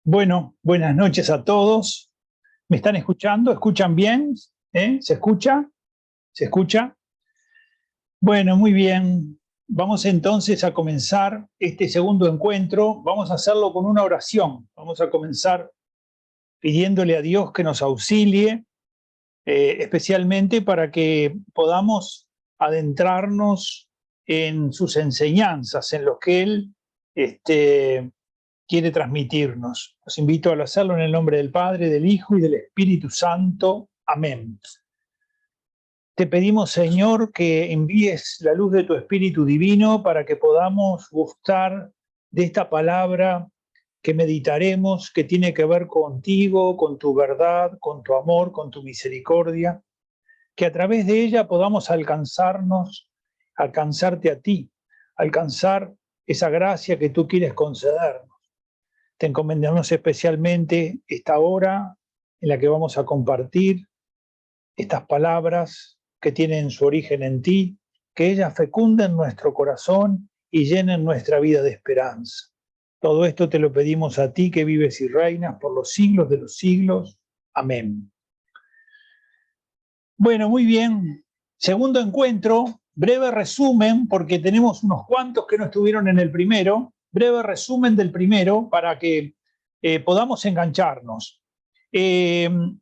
Bueno, buenas noches a todos. ¿Me están escuchando? ¿Escuchan bien? ¿Se escucha? ¿Se escucha? Bueno, muy bien. Vamos entonces a comenzar este segundo encuentro. Vamos a hacerlo con una oración. Vamos a comenzar pidiéndole a Dios que nos auxilie, especialmente para que podamos adentrarnos en sus enseñanzas, en lo que Él quiere transmitirnos. Los invito a hacerlo en el nombre del Padre, del Hijo y del Espíritu Santo. Amén. Te pedimos, Señor, que envíes la luz de tu Espíritu Divino para que podamos gustar de esta palabra que meditaremos, que tiene que ver contigo, con tu verdad, con tu amor, con tu misericordia, que a través de ella podamos alcanzarte a ti, alcanzar esa gracia que tú quieres concedernos. Te encomendamos especialmente esta hora en la que vamos a compartir estas palabras que tienen su origen en ti, que ellas fecunden nuestro corazón y llenen nuestra vida de esperanza. Todo esto te lo pedimos a ti que vives y reinas por los siglos de los siglos. Amén. Bueno, muy bien. Segundo encuentro, breve resumen, porque tenemos unos cuantos que no estuvieron en el primero. Breve resumen del primero para que podamos engancharnos.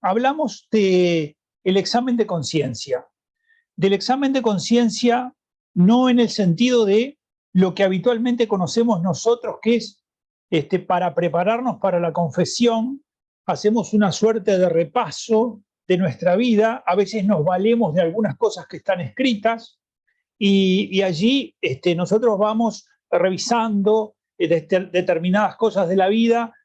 Hablamos del examen de conciencia. Del examen de conciencia no en el sentido de lo que habitualmente conocemos nosotros, que es para prepararnos para la confesión, hacemos una suerte de repaso de nuestra vida, a veces nos valemos de algunas cosas que están escritas y allí nosotros vamos revisando determinadas cosas de la vida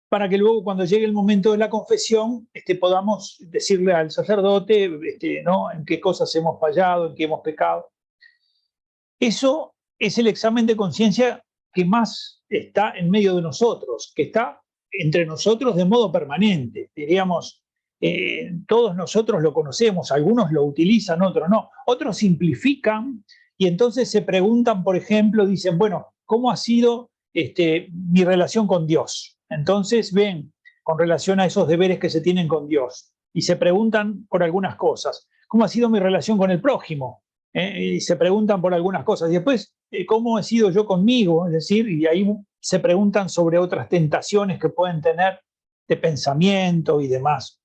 para que luego cuando llegue el momento de la confesión podamos decirle al sacerdote ¿no? En qué cosas hemos fallado, en qué hemos pecado. Eso es el examen de conciencia que más está en medio de nosotros, que está entre nosotros de modo permanente. Diríamos, todos nosotros lo conocemos, algunos lo utilizan, otros no. Otros simplifican y entonces se preguntan, por ejemplo, dicen, bueno, ¿cómo ha sido mi relación con Dios? Entonces ven, con relación a esos deberes que se tienen con Dios, y se preguntan por algunas cosas. ¿Cómo ha sido mi relación con el prójimo? Y se preguntan por algunas cosas. Y después, ¿cómo he sido yo conmigo? Es decir, y ahí se preguntan sobre otras tentaciones que pueden tener de pensamiento y demás.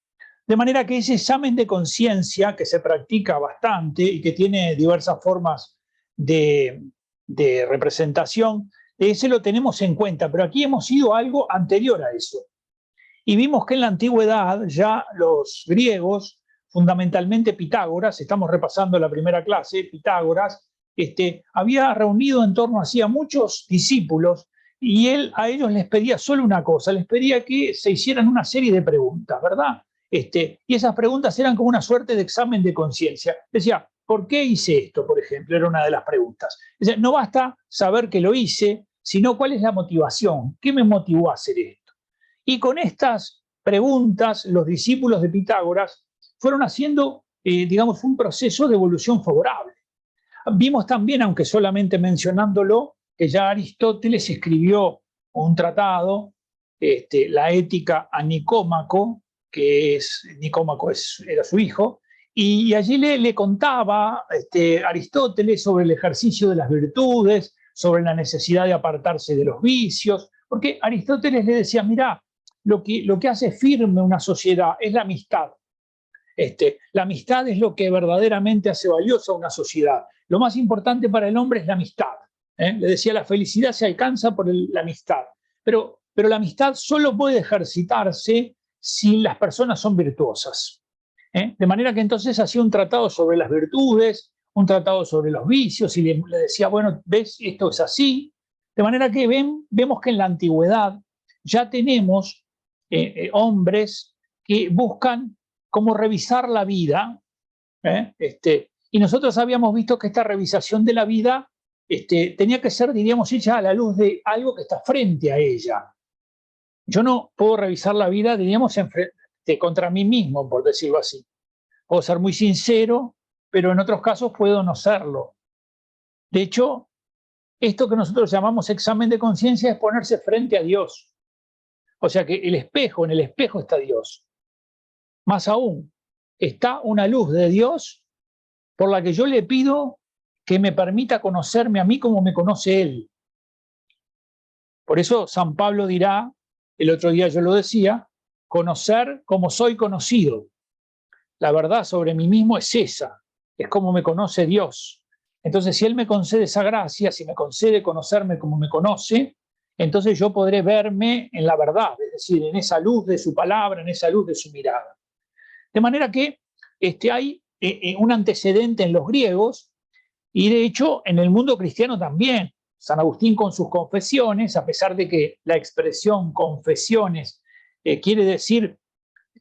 De manera que ese examen de conciencia que se practica bastante y que tiene diversas formas de representación, ese lo tenemos en cuenta, pero aquí hemos ido a algo anterior a eso. Y vimos que en la antigüedad ya los griegos, fundamentalmente Pitágoras, estamos repasando la primera clase, Pitágoras, había reunido en torno a muchos discípulos y él a ellos les pedía solo una cosa, les pedía que se hicieran una serie de preguntas, ¿verdad? Y esas preguntas eran como una suerte de examen de conciencia. Decía, ¿por qué hice esto, por ejemplo? Era una de las preguntas. Decía, no basta saber que lo hice, sino cuál es la motivación, qué me motivó a hacer esto. Y con estas preguntas, los discípulos de Pitágoras fueron haciendo, digamos, un proceso de evolución favorable. Vimos también, aunque solamente mencionándolo, que ya Aristóteles escribió un tratado, la Ética a Nicómaco, Nicómaco era su hijo, y allí le contaba Aristóteles sobre el ejercicio de las virtudes, sobre la necesidad de apartarse de los vicios, porque Aristóteles le decía, mirá, lo que hace firme una sociedad es la amistad. La amistad es lo que verdaderamente hace valiosa una sociedad. Lo más importante para el hombre es la amistad. Le decía, la felicidad se alcanza por la amistad. Pero la amistad solo puede ejercitarse si las personas son virtuosas. De manera que entonces hacía un tratado sobre las virtudes, un tratado sobre los vicios, y le decía, bueno, ves, esto es así. De manera que vemos que en la antigüedad ya tenemos hombres que buscan cómo revisar la vida, y nosotros habíamos visto que esta revisación de la vida tenía que ser, diríamos, hecha a la luz de algo que está frente a ella. Yo no puedo revisar la vida, diríamos, contra mí mismo, por decirlo así. Puedo ser muy sincero, pero en otros casos puedo no serlo. De hecho, esto que nosotros llamamos examen de conciencia es ponerse frente a Dios. O sea que en el espejo está Dios. Más aún, está una luz de Dios por la que yo le pido que me permita conocerme a mí como me conoce Él. Por eso San Pablo dirá, el otro día yo lo decía, conocer como soy conocido. La verdad sobre mí mismo es esa, es como me conoce Dios. Entonces, si Él me concede esa gracia, si me concede conocerme como me conoce, entonces yo podré verme en la verdad, es decir, en esa luz de su palabra, en esa luz de su mirada. De manera que hay un antecedente en los griegos y de hecho en el mundo cristiano también. San Agustín con sus confesiones, a pesar de que la expresión confesiones quiere decir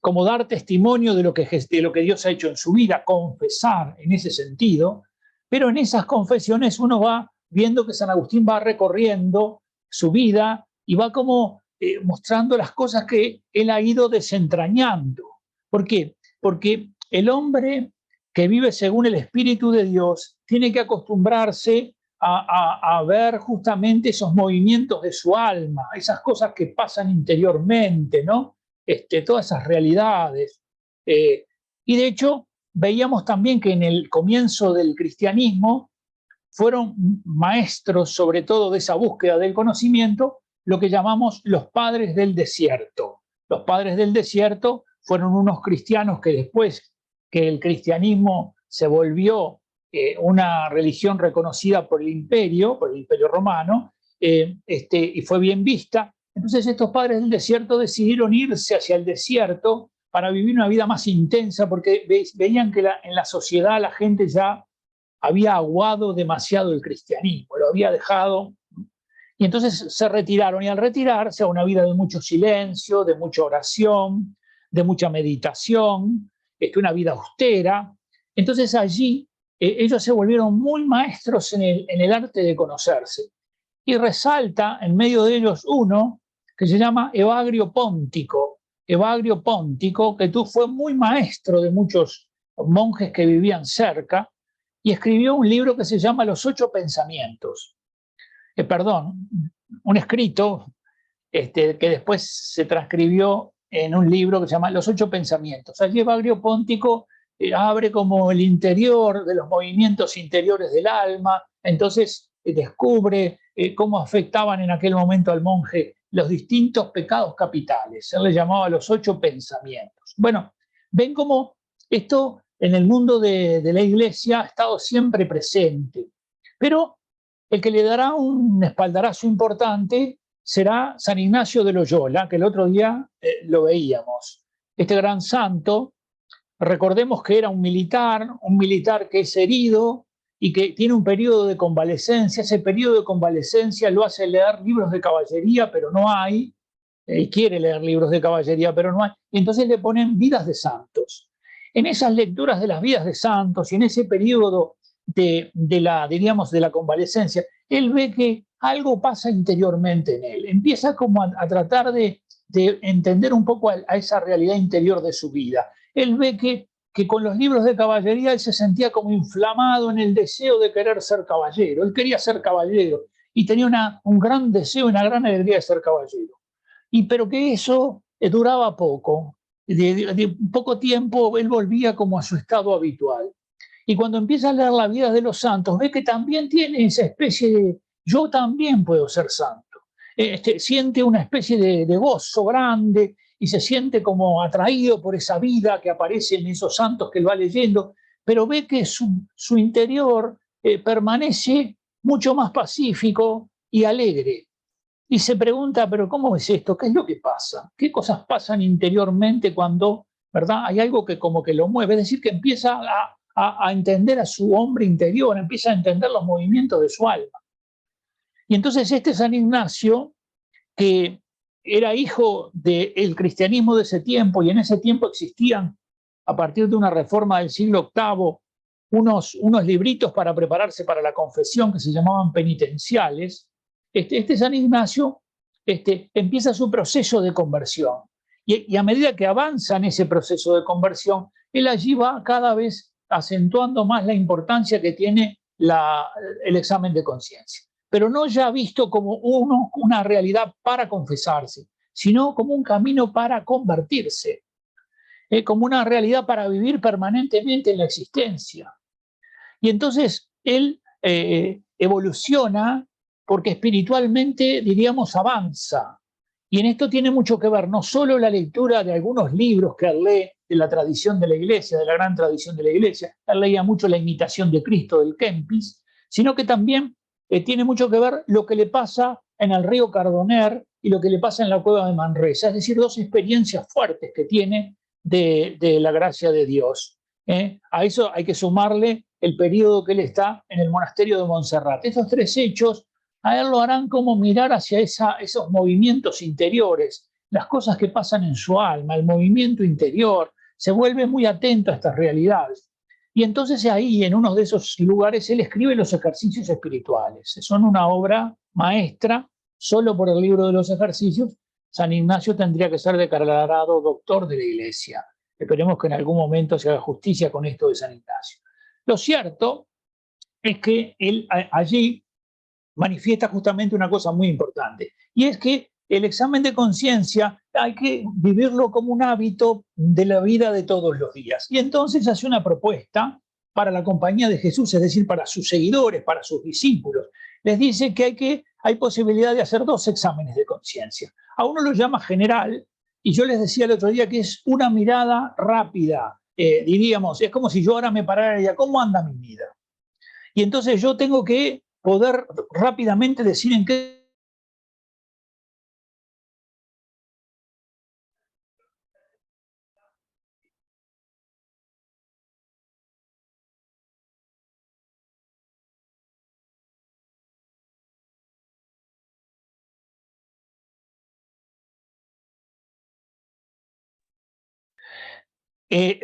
como dar testimonio de lo que Dios ha hecho en su vida, confesar en ese sentido, pero en esas confesiones uno va viendo que San Agustín va recorriendo su vida y va como mostrando las cosas que él ha ido desentrañando. ¿Por qué? Porque el hombre que vive según el Espíritu de Dios tiene que acostumbrarse a ver justamente esos movimientos de su alma, esas cosas que pasan interiormente, ¿no? Todas esas realidades. Y de hecho, veíamos también que en el comienzo del cristianismo fueron maestros, sobre todo de esa búsqueda del conocimiento, lo que llamamos los padres del desierto. Los padres del desierto fueron unos cristianos que después que el cristianismo se volvió una religión reconocida por el imperio romano, y fue bien vista. Entonces estos padres del desierto decidieron irse hacia el desierto para vivir una vida más intensa porque veían que en la sociedad la gente ya había aguado demasiado el cristianismo, lo había dejado. Y entonces se retiraron y al retirarse a una vida de mucho silencio, de mucha oración, de mucha meditación, una vida austera. Entonces allí ellos se volvieron muy maestros en el arte de conocerse. Y resalta en medio de ellos uno que se llama Evagrio Póntico. Evagrio Póntico, que fue muy maestro de muchos monjes que vivían cerca, y escribió un libro que se llama Los 8 Pensamientos. Un escrito que después se transcribió en un libro que se llama Los 8 Pensamientos. Allí Evagrio Póntico abre como el interior de los movimientos interiores del alma, entonces descubre cómo afectaban en aquel momento al monje los distintos pecados capitales. Él le llamaba los 8 pensamientos. Bueno, ven cómo esto en el mundo de la iglesia ha estado siempre presente, pero el que le dará un espaldarazo importante será San Ignacio de Loyola, que el otro día lo veíamos. Este gran santo, recordemos que era un militar que es herido y que tiene un periodo de convalecencia. Ese periodo de convalecencia lo hace leer libros de caballería, pero no hay. Él quiere leer libros de caballería, pero no hay. Y entonces le ponen vidas de santos. En esas lecturas de las vidas de santos y en ese periodo de la convalecencia, él ve que algo pasa interiormente en él. Empieza como a tratar de entender un poco a esa realidad interior de su vida. Él ve que con los libros de caballería él se sentía como inflamado en el deseo de querer ser caballero. Él quería ser caballero y tenía un gran deseo y una gran alegría de ser caballero. Pero que eso duraba poco. De poco tiempo él volvía como a su estado habitual. Y cuando empieza a leer la vida de los santos, ve que también tiene esa especie de yo también puedo ser santo. Siente una especie de gozo grande y se siente como atraído por esa vida que aparece en esos santos que él va leyendo, pero ve que su interior permanece mucho más pacífico y alegre. Y se pregunta, pero ¿cómo es esto? ¿Qué es lo que pasa? ¿Qué cosas pasan interiormente cuando, verdad, hay algo que como que lo mueve? Es decir, que empieza a entender a su hombre interior, empieza a entender los movimientos de su alma. Y entonces San Ignacio, que era hijo del cristianismo de ese tiempo, y en ese tiempo existían, a partir de una reforma del siglo VIII, unos libritos para prepararse para la confesión que se llamaban penitenciales. San Ignacio empieza su proceso de conversión. Y a medida que avanza en ese proceso de conversión, él allí va cada vez acentuando más la importancia que tiene el examen de conciencia. Pero no ya visto como una realidad para confesarse, sino como un camino para convertirse, como una realidad para vivir permanentemente en la existencia. Y entonces él evoluciona porque espiritualmente, diríamos, avanza. Y en esto tiene mucho que ver no solo la lectura de algunos libros que él lee de la tradición de la Iglesia, de la gran tradición de la Iglesia, él leía mucho La imitación de Cristo del Kempis, sino que también tiene mucho que ver lo que le pasa en el río Cardoner y lo que le pasa en la cueva de Manresa, es decir, dos experiencias fuertes que tiene de la gracia de Dios. A eso hay que sumarle el periodo que él está en el monasterio de Montserrat. Estos tres hechos a él lo harán como mirar hacia esos movimientos interiores, las cosas que pasan en su alma, el movimiento interior, se vuelve muy atento a estas realidades. Y entonces ahí, en uno de esos lugares, él escribe los ejercicios espirituales. Son una obra maestra, solo por el libro de los ejercicios. San Ignacio tendría que ser declarado doctor de la Iglesia. Esperemos que en algún momento se haga justicia con esto de San Ignacio. Lo cierto es que él allí manifiesta justamente una cosa muy importante, y es que el examen de conciencia hay que vivirlo como un hábito de la vida de todos los días. Y entonces hace una propuesta para la compañía de Jesús, es decir, para sus seguidores, para sus discípulos. Les dice que hay posibilidad de hacer dos exámenes de conciencia. A uno lo llama general, y yo les decía el otro día que es una mirada rápida. Diríamos, es como si yo ahora me parara y diría, ¿cómo anda mi vida? Y entonces yo tengo que poder rápidamente decir en qué.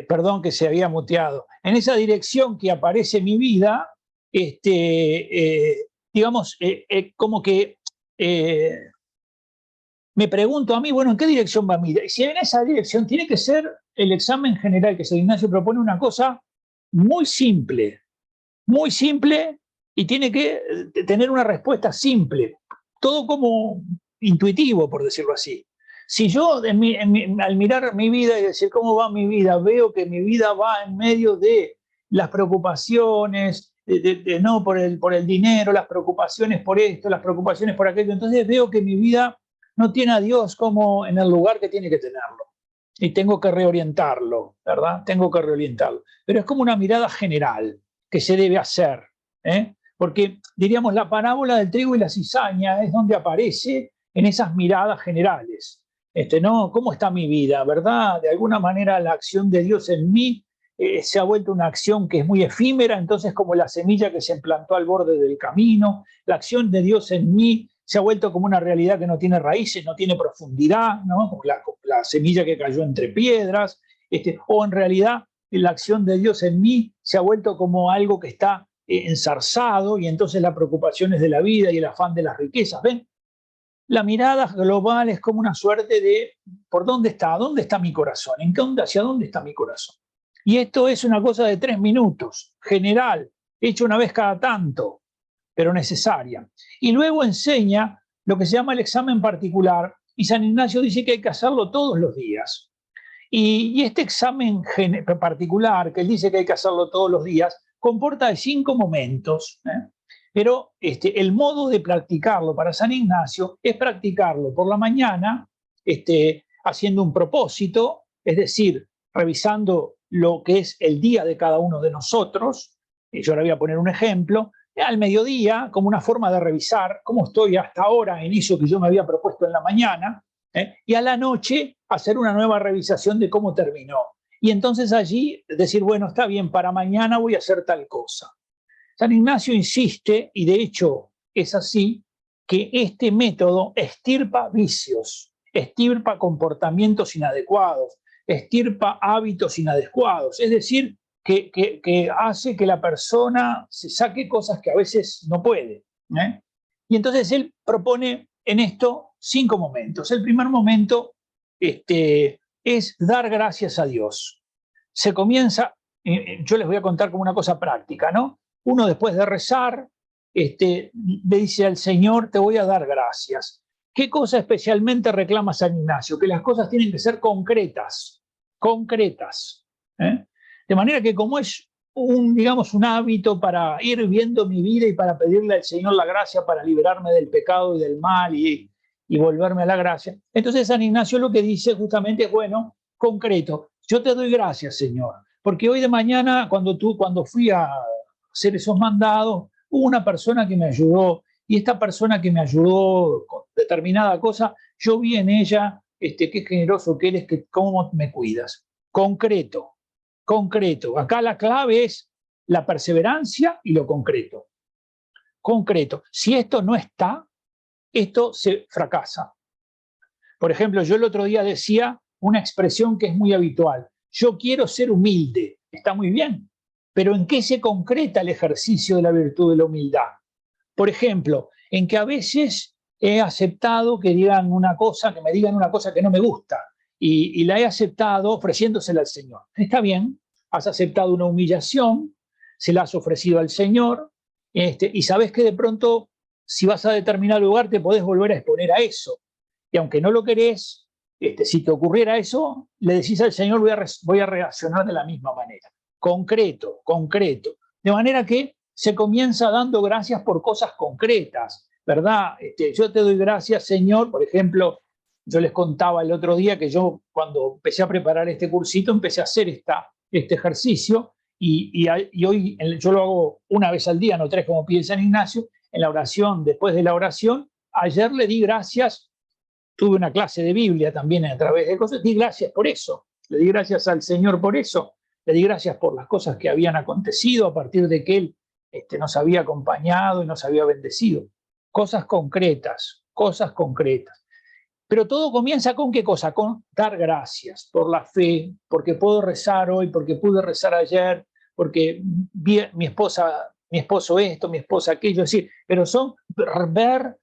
Perdón que se había muteado, en esa dirección que aparece mi vida, digamos, como que me pregunto a mí, bueno, ¿en qué dirección va mi vida? Y si en esa dirección tiene que ser el examen general que San Ignacio propone una cosa muy simple, y tiene que tener una respuesta simple, todo como intuitivo, por decirlo así. Si yo, al mirar mi vida y decir cómo va mi vida, veo que mi vida va en medio de las preocupaciones, no por el dinero, las preocupaciones por esto, las preocupaciones por aquello, entonces veo que mi vida no tiene a Dios como en el lugar que tiene que tenerlo. Y tengo que reorientarlo, ¿verdad? Tengo que reorientarlo. Pero es como una mirada general que se debe hacer, porque diríamos la parábola del trigo y la cizaña es donde aparece en esas miradas generales. ¿No? ¿Cómo está mi vida? ¿Verdad? De alguna manera la acción de Dios en mí se ha vuelto una acción que es muy efímera, entonces como la semilla que se implantó al borde del camino, la acción de Dios en mí se ha vuelto como una realidad que no tiene raíces, no tiene profundidad, ¿no? Como la semilla que cayó entre piedras, o en realidad la acción de Dios en mí se ha vuelto como algo que está enzarzado, y entonces las preocupaciones de la vida y el afán de las riquezas. ¿Ven? La mirada global es como una suerte de ¿por dónde está? ¿Dónde está mi corazón? ¿Hacia dónde está mi corazón? Y esto es una cosa de 3 minutos, general, hecho una vez cada tanto, pero necesaria. Y luego enseña lo que se llama el examen particular, y San Ignacio dice que hay que hacerlo todos los días. Y este examen particular, que él dice que hay que hacerlo todos los días, comporta 5 momentos, pero el modo de practicarlo para San Ignacio es practicarlo por la mañana, haciendo un propósito, es decir, revisando lo que es el día de cada uno de nosotros. Yo le voy a poner un ejemplo. Al mediodía, como una forma de revisar cómo estoy hasta ahora en eso que yo me había propuesto en la mañana, y a la noche hacer una nueva revisación de cómo terminó. Y entonces allí decir, bueno, está bien, para mañana voy a hacer tal cosa. San Ignacio insiste, y de hecho es así, que este método extirpa vicios, extirpa comportamientos inadecuados, extirpa hábitos inadecuados, es decir, que hace que la persona se saque cosas que a veces no puede. Y entonces él propone en esto 5 momentos. El primer momento es dar gracias a Dios. Se comienza, yo les voy a contar como una cosa práctica, ¿no? Uno después de rezar, le dice al Señor, te voy a dar gracias. ¿Qué cosa especialmente reclama San Ignacio? Que las cosas tienen que ser concretas, concretas. De manera que como es digamos, un hábito para ir viendo mi vida y para pedirle al Señor la gracia para liberarme del pecado y del mal y volverme a la gracia, entonces San Ignacio lo que dice justamente es, bueno, concreto, yo te doy gracias, Señor, porque hoy de mañana, cuando fui a hacer esos mandados, hubo una persona que me ayudó, y esta persona que me ayudó con determinada cosa, yo vi en ella qué generoso que eres, que cómo me cuidas. Concreto, concreto. Acá la clave es la perseverancia y lo concreto. Concreto. Si esto no está, esto se fracasa. Por ejemplo, yo el otro día decía una expresión que es muy habitual. Yo quiero ser humilde. Está muy bien. Pero ¿en qué se concreta el ejercicio de la virtud de la humildad? Por ejemplo, en que a veces he aceptado que me digan una cosa que no me gusta y la he aceptado ofreciéndosela al Señor. Está bien, has aceptado una humillación, se la has ofrecido al Señor y sabes que de pronto si vas a determinado lugar te podés volver a exponer a eso. Y aunque no lo querés, si te ocurriera eso, le decís al Señor voy a reaccionar de la misma manera. Concreto, concreto. De manera que se comienza dando gracias por cosas concretas, ¿verdad? Yo te doy gracias, Señor. Por ejemplo, yo les contaba el otro día que yo cuando empecé a preparar este cursito, empecé a hacer este ejercicio y hoy yo lo hago una vez al día, no tres como pide San Ignacio, en la oración, después de la oración. Ayer le di gracias, tuve una clase de Biblia también a través de cosas, di gracias por eso, le di gracias al Señor por eso, le di gracias por las cosas que habían acontecido a partir de que Él nos había acompañado y nos había bendecido. Cosas concretas, cosas concretas. Pero todo comienza con ¿qué cosa? Con dar gracias por la fe, porque puedo rezar hoy, porque pude rezar ayer, porque vi mi esposo esto, mi esposa aquello, es decir, pero son ver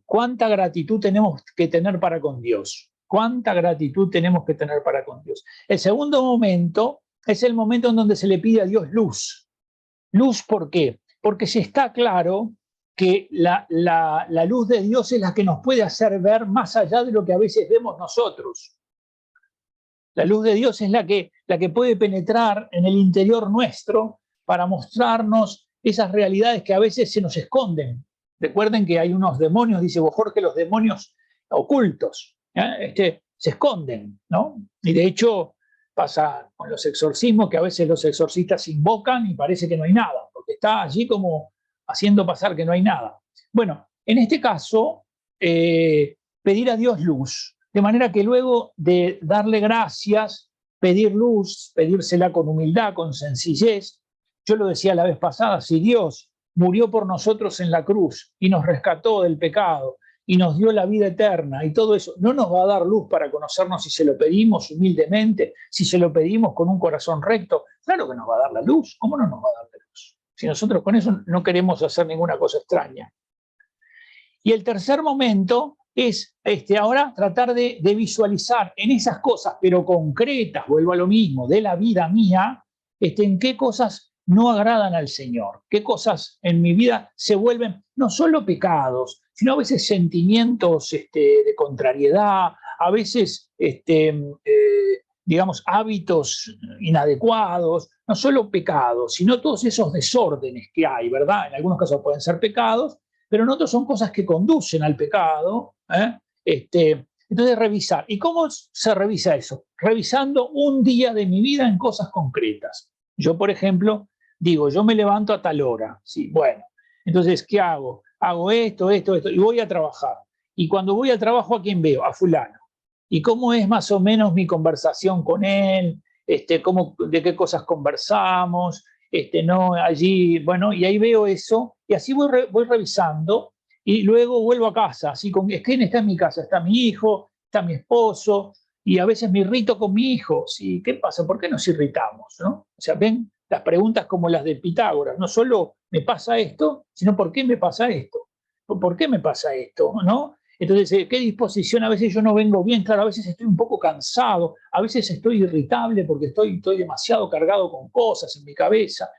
cuánta gratitud tenemos que tener para con Dios. Cuánta gratitud tenemos que tener para con Dios. El segundo momento es el momento en donde se le pide a Dios luz. Luz, ¿por qué? Porque se está claro que la luz de Dios es la que nos puede hacer ver más allá de lo que a veces vemos nosotros. La luz de Dios es la que puede penetrar en el interior nuestro para mostrarnos esas realidades que a veces se nos esconden. Recuerden que hay unos demonios, dice Jorge, los demonios ocultos, se esconden, ¿no? Y de hecho pasa con los exorcismos, que a veces los exorcistas invocan y parece que no hay nada, porque está allí como haciendo pasar que no hay nada. Bueno, en este caso, pedir a Dios luz, de manera que luego de darle gracias, pedir luz, pedírsela con humildad, con sencillez. Yo lo decía la vez pasada, si Dios murió por nosotros en la cruz y nos rescató del pecado y nos dio la vida eterna y todo eso, ¿no nos va a dar luz para conocernos si se lo pedimos humildemente, si se lo pedimos con un corazón recto? Claro que nos va a dar la luz. ¿Cómo no nos va a dar la luz? Si nosotros con eso no queremos hacer ninguna cosa extraña. Y el tercer momento es ahora tratar de visualizar en esas cosas, pero concretas, vuelvo a lo mismo, de la vida mía, en qué cosas no agradan al Señor, qué cosas en mi vida se vuelven no solo pecados, sino a veces sentimientos de contrariedad, a veces, digamos, hábitos inadecuados, no solo pecados, sino todos esos desórdenes que hay, ¿verdad? En algunos casos pueden ser pecados, pero en otros son cosas que conducen al pecado. Entonces, revisar. ¿Y cómo se revisa eso? Revisando un día de mi vida en cosas concretas. Yo, por ejemplo, digo, yo me levanto a tal hora. Sí, bueno, entonces, ¿qué hago? Hago esto, y voy a trabajar. Y cuando voy al trabajo, ¿a quién veo? A fulano. ¿Y cómo es más o menos mi conversación con él? ¿De qué cosas conversamos? No, allí, bueno, y ahí veo eso, y así voy revisando, y luego vuelvo a casa, así ¿quién está en mi casa? Está mi hijo, está mi esposo, y a veces me irrito con mi hijo. Sí, ¿qué pasa? ¿Por qué nos irritamos? ¿No? O sea, ven las preguntas como las de Pitágoras, no solo me pasa esto, sino ¿por qué me pasa esto? ¿Por qué me pasa esto? ¿No? Entonces, ¿qué disposición? A veces yo no vengo bien, claro, a veces estoy un poco cansado, a veces estoy irritable porque estoy demasiado cargado con cosas en mi cabeza.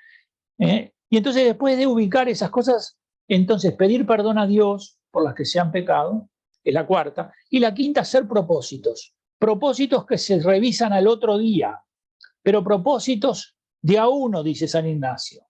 Y entonces, después de ubicar esas cosas, entonces pedir perdón a Dios por las que se han pecado, es la cuarta. Y la quinta, hacer propósitos. Propósitos que se revisan al otro día, pero propósitos de a uno, dice San Ignacio.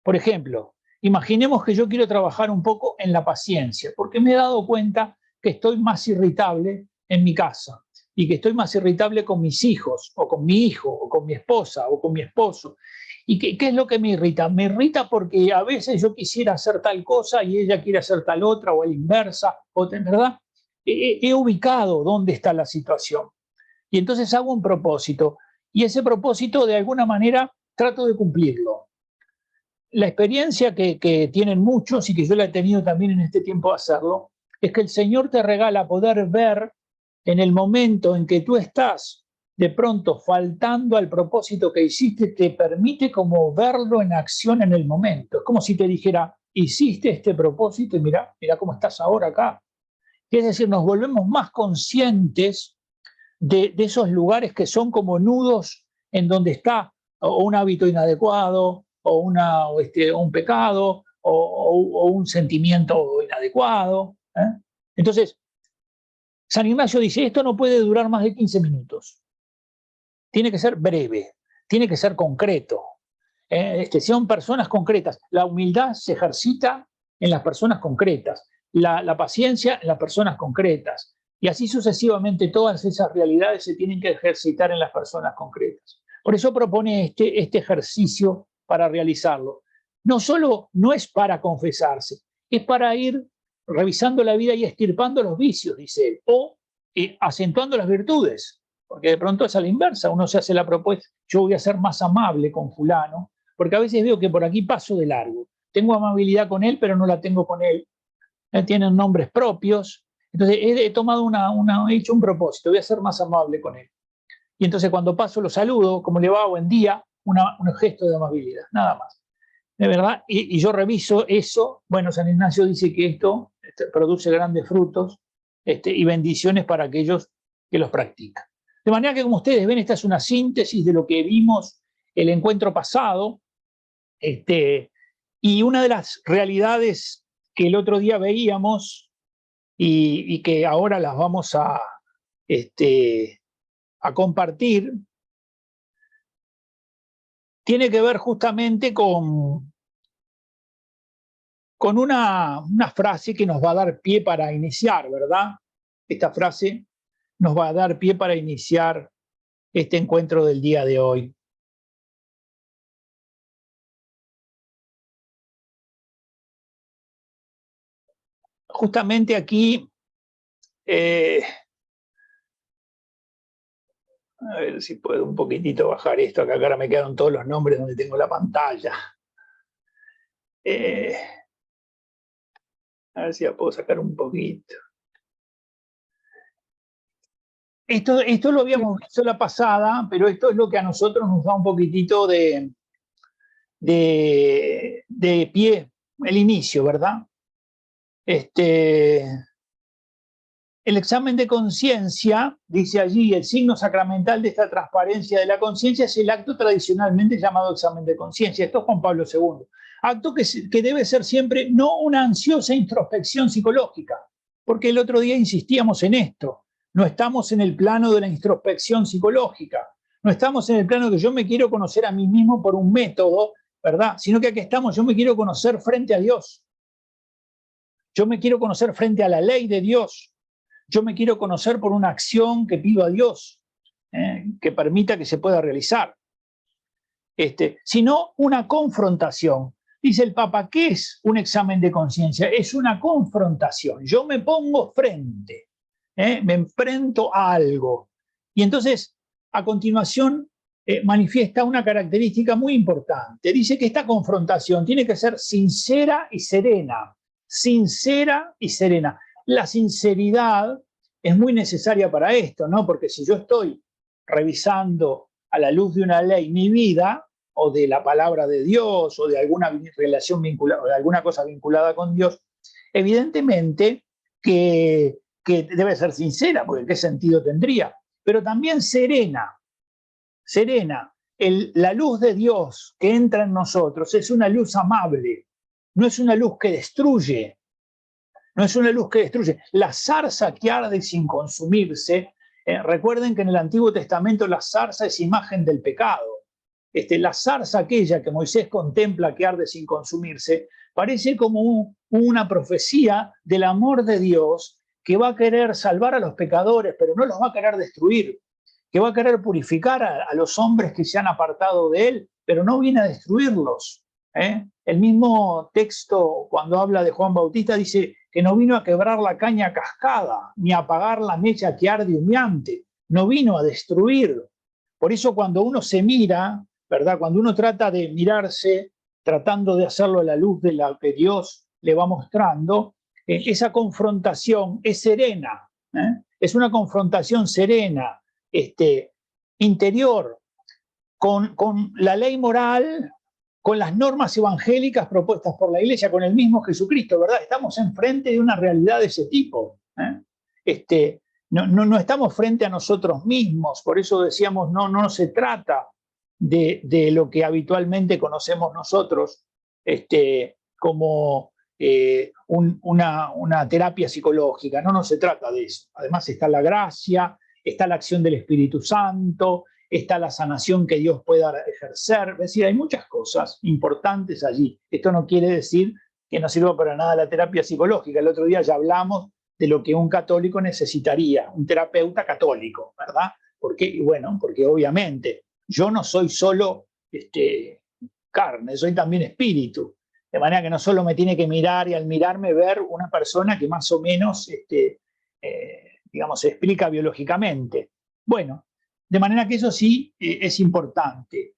Por ejemplo, imaginemos que yo quiero trabajar un poco en la paciencia, porque me he dado cuenta que estoy más irritable en mi casa y que estoy más irritable con mis hijos, o con mi hijo, o con mi esposa, o con mi esposo. ¿Y qué es lo que me irrita? Me irrita porque a veces yo quisiera hacer tal cosa y ella quiere hacer tal otra, o a la inversa, ¿verdad? He ubicado dónde está la situación. Y entonces hago un propósito, y ese propósito de alguna manera trato de cumplirlo. La experiencia que tienen muchos, y que yo la he tenido también en este tiempo de hacerlo, es que el Señor te regala poder ver en el momento en que tú estás de pronto faltando al propósito que hiciste, te permite como verlo en acción en el momento. Es como si te dijera, hiciste este propósito y mira cómo estás ahora acá. Es decir, nos volvemos más conscientes de esos lugares que son como nudos en donde está o un hábito inadecuado, o un pecado, o un sentimiento inadecuado. Entonces, San Ignacio dice, esto no puede durar más de 15 minutos. Tiene que ser breve, tiene que ser concreto. Son personas concretas. La humildad se ejercita en las personas concretas, la paciencia en las personas concretas. Y así sucesivamente todas esas realidades se tienen que ejercitar en las personas concretas. Por eso propone este ejercicio para realizarlo. No solo no es para confesarse, es para ir revisando la vida y extirpando los vicios, dice él, o acentuando las virtudes, porque de pronto es a la inversa, uno se hace la propuesta, yo voy a ser más amable con fulano, porque a veces veo que por aquí paso de largo, tengo amabilidad con él, pero no la tengo con él, tienen nombres propios, entonces he tomado he hecho un propósito, voy a ser más amable con él. Y entonces cuando paso lo saludo, como le va, buen día, un gesto de amabilidad, nada más. De verdad, y yo reviso eso. Bueno, San Ignacio dice que esto produce grandes frutos y bendiciones para aquellos que los practican. De manera que, como ustedes ven, esta es una síntesis de lo que vimos el encuentro pasado, y una de las realidades que el otro día veíamos y que ahora las vamos a compartir, tiene que ver justamente con una frase que nos va a dar pie para iniciar, ¿verdad? Esta frase nos va a dar pie para iniciar este encuentro del día de hoy. Justamente aquí, a ver si puedo un poquitito bajar esto, acá ahora me quedaron todos los nombres donde tengo la pantalla. A ver si la puedo sacar un poquito. Esto lo habíamos visto la pasada, pero esto es lo que a nosotros nos da un poquitito de pie, el inicio, ¿verdad? El examen de conciencia, dice allí, el signo sacramental de esta transparencia de la conciencia es el acto tradicionalmente llamado examen de conciencia. Esto es Juan Pablo II. Acto que debe ser siempre no una ansiosa introspección psicológica, porque el otro día insistíamos en esto. No estamos en el plano de la introspección psicológica, no estamos en el plano de que yo me quiero conocer a mí mismo por un método, ¿verdad? Sino que aquí estamos, yo me quiero conocer frente a Dios. Yo me quiero conocer frente a la ley de Dios. Yo me quiero conocer por una acción que pido a Dios, que permita que se pueda realizar. Sino una confrontación. Dice el Papa, ¿qué es un examen de conciencia? Es una confrontación. Yo me pongo frente, me enfrento a algo. Y entonces, a continuación, manifiesta una característica muy importante. Dice que esta confrontación tiene que ser sincera y serena. Sincera y serena. La sinceridad es muy necesaria para esto, ¿no? Porque si yo estoy revisando a la luz de una ley mi vida, o de la palabra de Dios, o de alguna relación vinculada, o de alguna cosa vinculada con Dios, evidentemente que debe ser sincera, porque ¿qué sentido tendría? Pero también serena. Serena. La luz de Dios que entra en nosotros es una luz amable, no es una luz que destruye, no es una luz que destruye. La zarza que arde sin consumirse, recuerden que en el Antiguo Testamento la zarza es imagen del pecado. La zarza aquella que Moisés contempla que arde sin consumirse, parece como una profecía del amor de Dios que va a querer salvar a los pecadores, pero no los va a querer destruir, que va a querer purificar a los hombres que se han apartado de él, pero no viene a destruirlos. El mismo texto, cuando habla de Juan Bautista, dice que no vino a quebrar la caña cascada, ni a apagar la mecha que arde humeante, no vino a destruir. Por eso cuando uno se mira, ¿verdad? Cuando uno trata de mirarse, tratando de hacerlo a la luz de la que Dios le va mostrando, esa confrontación es serena, es una confrontación serena, interior, con la ley moral, con las normas evangélicas propuestas por la Iglesia, con el mismo Jesucristo, ¿verdad? Estamos enfrente de una realidad de ese tipo. No estamos frente a nosotros mismos, por eso decíamos, no se trata de lo que habitualmente conocemos nosotros como una terapia psicológica. No se trata de eso. Además está la gracia, está la acción del Espíritu Santo, está la sanación que Dios pueda ejercer. Es decir, hay muchas cosas importantes allí. Esto no quiere decir que no sirva para nada la terapia psicológica. El otro día ya hablamos de lo que un católico necesitaría, un terapeuta católico, ¿verdad? Porque obviamente yo no soy solo carne, soy también espíritu. De manera que no solo me tiene que mirar y al mirarme ver una persona que más o menos, digamos, se explica biológicamente. Bueno, de manera que eso sí es importante.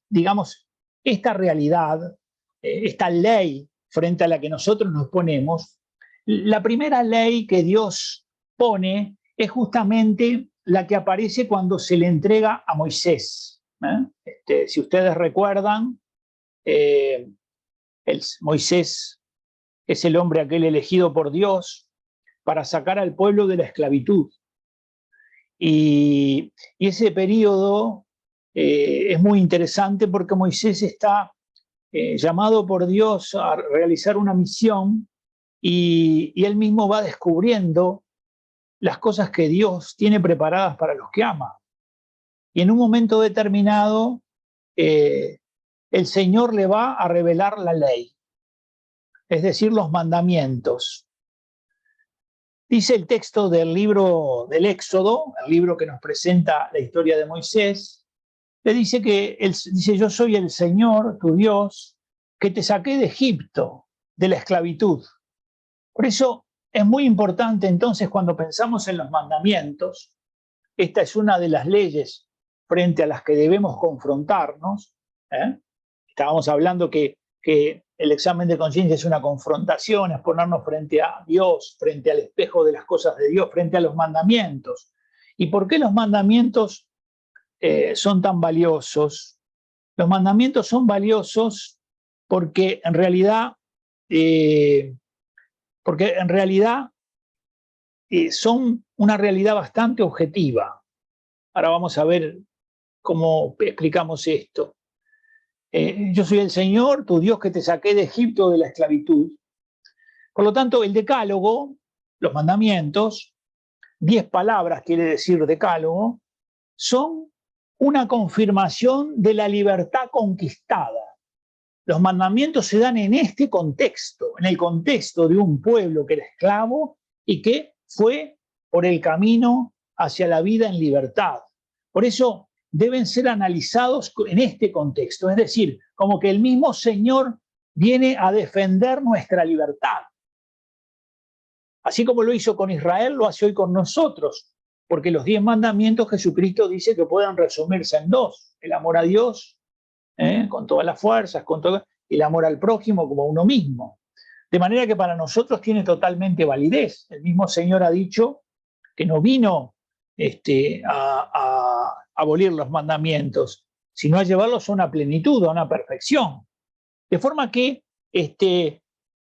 Digamos, esta realidad, esta ley frente a la que nosotros nos ponemos, la primera ley que Dios pone es justamente la que aparece cuando se le entrega a Moisés. Si ustedes recuerdan, Moisés es el hombre aquel elegido por Dios para sacar al pueblo de la esclavitud. Y ese periodo es muy interesante porque Moisés está llamado por Dios a realizar una misión y él mismo va descubriendo las cosas que Dios tiene preparadas para los que ama. Y en un momento determinado, el Señor le va a revelar la ley, es decir, los mandamientos. Dice el texto del libro del Éxodo, el libro que nos presenta la historia de Moisés, le dice dice, yo soy el Señor, tu Dios, que te saqué de Egipto, de la esclavitud. Por eso es muy importante entonces cuando pensamos en los mandamientos, esta es una de las leyes frente a las que debemos confrontarnos. Estábamos hablando que el examen de conciencia es una confrontación, es ponernos frente a Dios, frente al espejo de las cosas de Dios, frente a los mandamientos. ¿Y por qué los mandamientos son tan valiosos? Los mandamientos son valiosos porque en realidad son una realidad bastante objetiva. Ahora vamos a ver cómo explicamos esto. Yo soy el Señor, tu Dios, que te saqué de Egipto de la esclavitud. Por lo tanto, el decálogo, los mandamientos, 10 palabras quiere decir decálogo, son una confirmación de la libertad conquistada. Los mandamientos se dan en este contexto, en el contexto de un pueblo que era esclavo y que fue por el camino hacia la vida en libertad. Por eso deben ser analizados en este contexto, es decir, como que el mismo Señor viene a defender nuestra libertad. Así como lo hizo con Israel, lo hace hoy con nosotros, porque los 10 mandamientos Jesucristo dice que pueden resumirse en 2, el amor a Dios, con todas las fuerzas, y el amor al prójimo como a uno mismo. De manera que para nosotros tiene totalmente validez. El mismo Señor ha dicho que no vino a abolir los mandamientos, sino a llevarlos a una plenitud, a una perfección. De forma que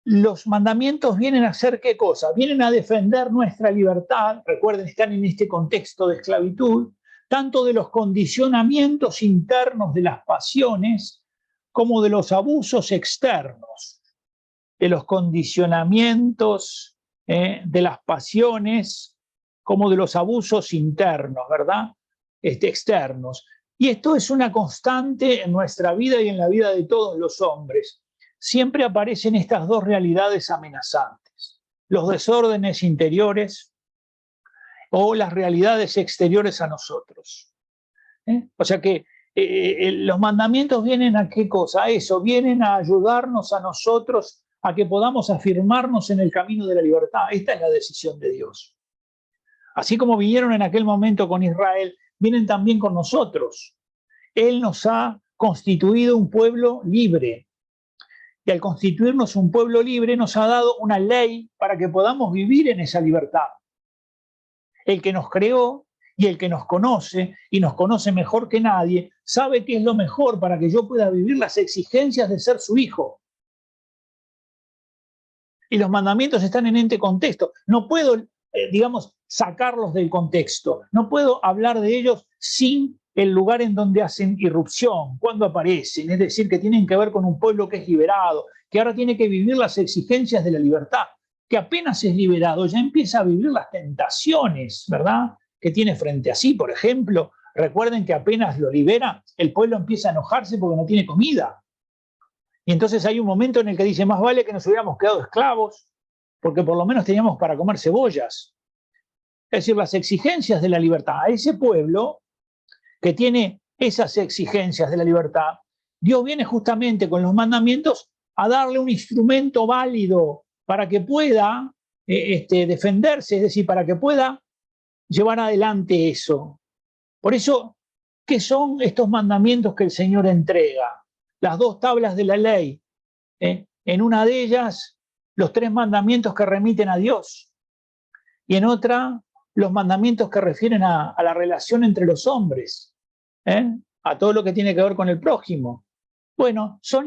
los mandamientos vienen a hacer ¿qué cosa? Vienen a defender nuestra libertad. Recuerden, están en este contexto de esclavitud, tanto de los condicionamientos internos de las pasiones como de los abusos externos. de los condicionamientos, de las pasiones, como de los abusos internos, ¿verdad? Externos. Y esto es una constante en nuestra vida y en la vida de todos los hombres. Siempre aparecen estas dos realidades amenazantes: los desórdenes interiores o las realidades exteriores a nosotros. O sea que los mandamientos vienen a qué cosa, a eso, vienen a ayudarnos a nosotros a que podamos afirmarnos en el camino de la libertad. Esta es la decisión de Dios. Así como vinieron en aquel momento con Israel, vienen también con nosotros. Él nos ha constituido un pueblo libre. Y al constituirnos un pueblo libre nos ha dado una ley para que podamos vivir en esa libertad. El que nos creó y el que nos conoce, y nos conoce mejor que nadie, sabe qué es lo mejor para que yo pueda vivir las exigencias de ser su hijo. Y los mandamientos están en este contexto. No puedo, digamos, sacarlos del contexto. No puedo hablar de ellos sin el lugar en donde hacen irrupción, cuando aparecen. Es decir, que tienen que ver con un pueblo que es liberado, que ahora tiene que vivir las exigencias de la libertad, que apenas es liberado ya empieza a vivir las tentaciones, ¿verdad?, que tiene frente a sí. Por ejemplo, recuerden que apenas lo libera, el pueblo empieza a enojarse porque no tiene comida. Y entonces hay un momento en el que dice, más vale que nos hubiéramos quedado esclavos, porque por lo menos teníamos para comer cebollas. Es decir, las exigencias de la libertad. A ese pueblo que tiene esas exigencias de la libertad, Dios viene justamente con los mandamientos a darle un instrumento válido para que pueda defenderse, es decir, para que pueda llevar adelante eso. Por eso, ¿qué son estos mandamientos que el Señor entrega? Las dos tablas de la ley. En una de ellas, los 3 mandamientos que remiten a Dios. Y en otra, los mandamientos que refieren a la relación entre los hombres. A todo lo que tiene que ver con el prójimo. Bueno, son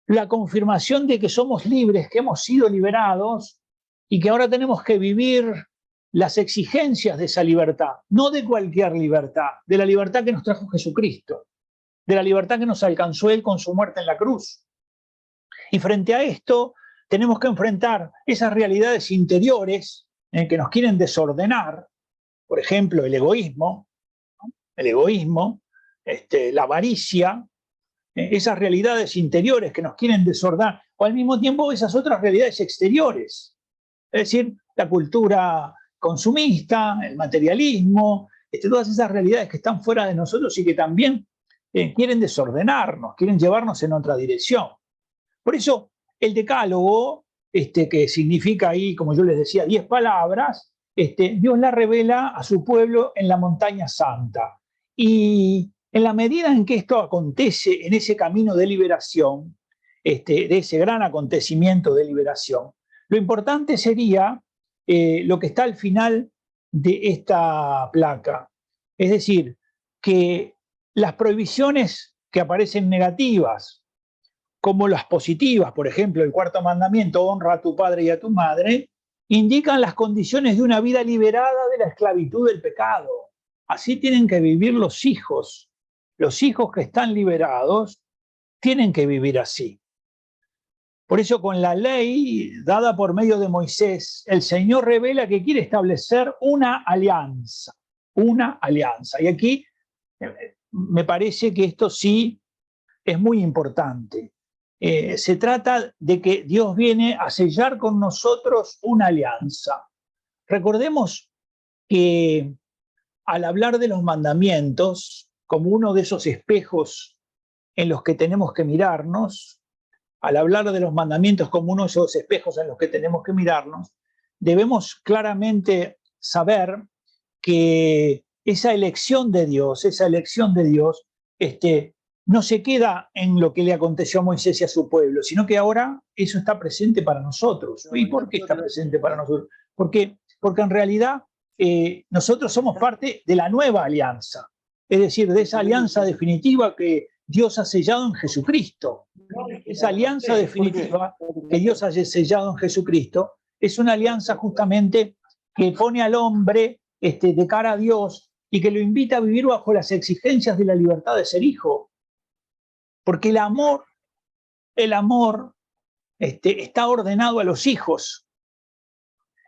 la confirmación de que somos libres, que hemos sido liberados y que ahora tenemos que vivir las exigencias de esa libertad, no de cualquier libertad, de la libertad que nos trajo Jesucristo, de la libertad que nos alcanzó Él con su muerte en la cruz. Y frente a esto tenemos que enfrentar esas realidades interiores que nos quieren desordenar, por ejemplo, el egoísmo, la avaricia, esas realidades interiores que nos quieren desordenar, o al mismo tiempo esas otras realidades exteriores, es decir, la cultura consumista, el materialismo, todas esas realidades que están fuera de nosotros y que también quieren desordenarnos, quieren llevarnos en otra dirección. Por eso el decálogo, que significa ahí, como yo les decía, 10 palabras, Dios la revela a su pueblo en la montaña santa. Y en la medida en que esto acontece en ese camino de liberación, de ese gran acontecimiento de liberación, lo importante sería lo que está al final de esta placa. Es decir, que las prohibiciones que aparecen negativas, como las positivas, por ejemplo, el 4.º mandamiento, honra a tu padre y a tu madre, indican las condiciones de una vida liberada de la esclavitud del pecado. Así tienen que vivir los hijos. Los hijos que están liberados tienen que vivir así. Por eso, con la ley dada por medio de Moisés, el Señor revela que quiere establecer una alianza. Una alianza. Y aquí me parece que esto sí es muy importante. Se trata de que Dios viene a sellar con nosotros una alianza. Recordemos que al hablar de los mandamientos, como uno de esos espejos en los que tenemos que mirarnos, al hablar de los mandamientos como uno de esos espejos en los que tenemos que mirarnos, debemos claramente saber que esa elección de Dios, no se queda en lo que le aconteció a Moisés y a su pueblo, sino que ahora eso está presente para nosotros. ¿Y por qué está presente para nosotros? Porque en realidad nosotros somos parte de la nueva alianza, es decir, de esa alianza definitiva que Dios ha sellado en Jesucristo. Esa alianza definitiva que Dios ha sellado en Jesucristo es una alianza justamente que pone al hombre de cara a Dios y que lo invita a vivir bajo las exigencias de la libertad de ser hijo. Porque el amor el amor está ordenado a los hijos.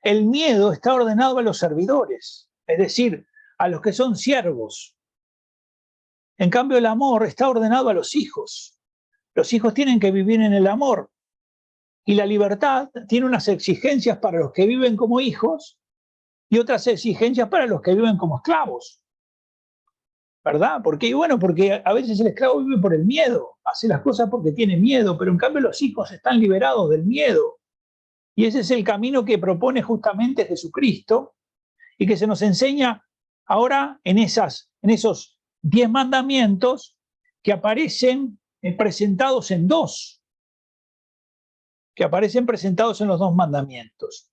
El miedo está ordenado a los servidores, es decir, a los que son siervos. En cambio, el amor está ordenado a los hijos. Los hijos tienen que vivir en el amor. Y la libertad tiene unas exigencias para los que viven como hijos y otras exigencias para los que viven como esclavos. ¿Verdad? Porque a veces el esclavo vive por el miedo, hace las cosas porque tiene miedo, pero en cambio los hijos están liberados del miedo. Y ese es el camino que propone justamente Jesucristo y que se nos enseña ahora en esos 10 mandamientos que aparecen presentados en dos, que aparecen presentados en los 2 mandamientos.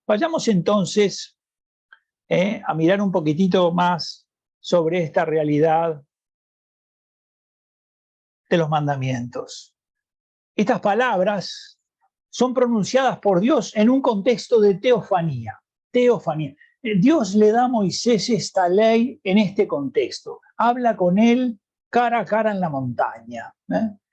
Vayamos entonces a mirar un poquitito más sobre esta realidad de los mandamientos. Estas palabras son pronunciadas por Dios en un contexto de teofanía. Teofanía. Dios le da a Moisés esta ley en este contexto. Habla con él cara a cara en la montaña,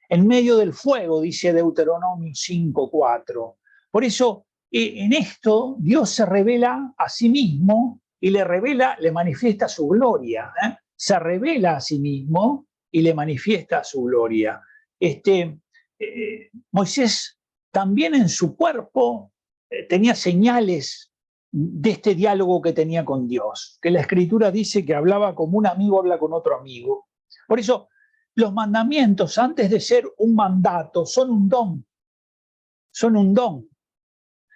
en medio del fuego, dice Deuteronomio 5:4. Por eso, en esto, Dios se revela a sí mismo y le manifiesta su gloria. Se revela a sí mismo y le manifiesta su gloria. Moisés también en su cuerpo tenía señales de este diálogo que tenía con Dios, que la Escritura dice que hablaba como un amigo habla con otro amigo. Por eso, los mandamientos, antes de ser un mandato, son un don. Son un don.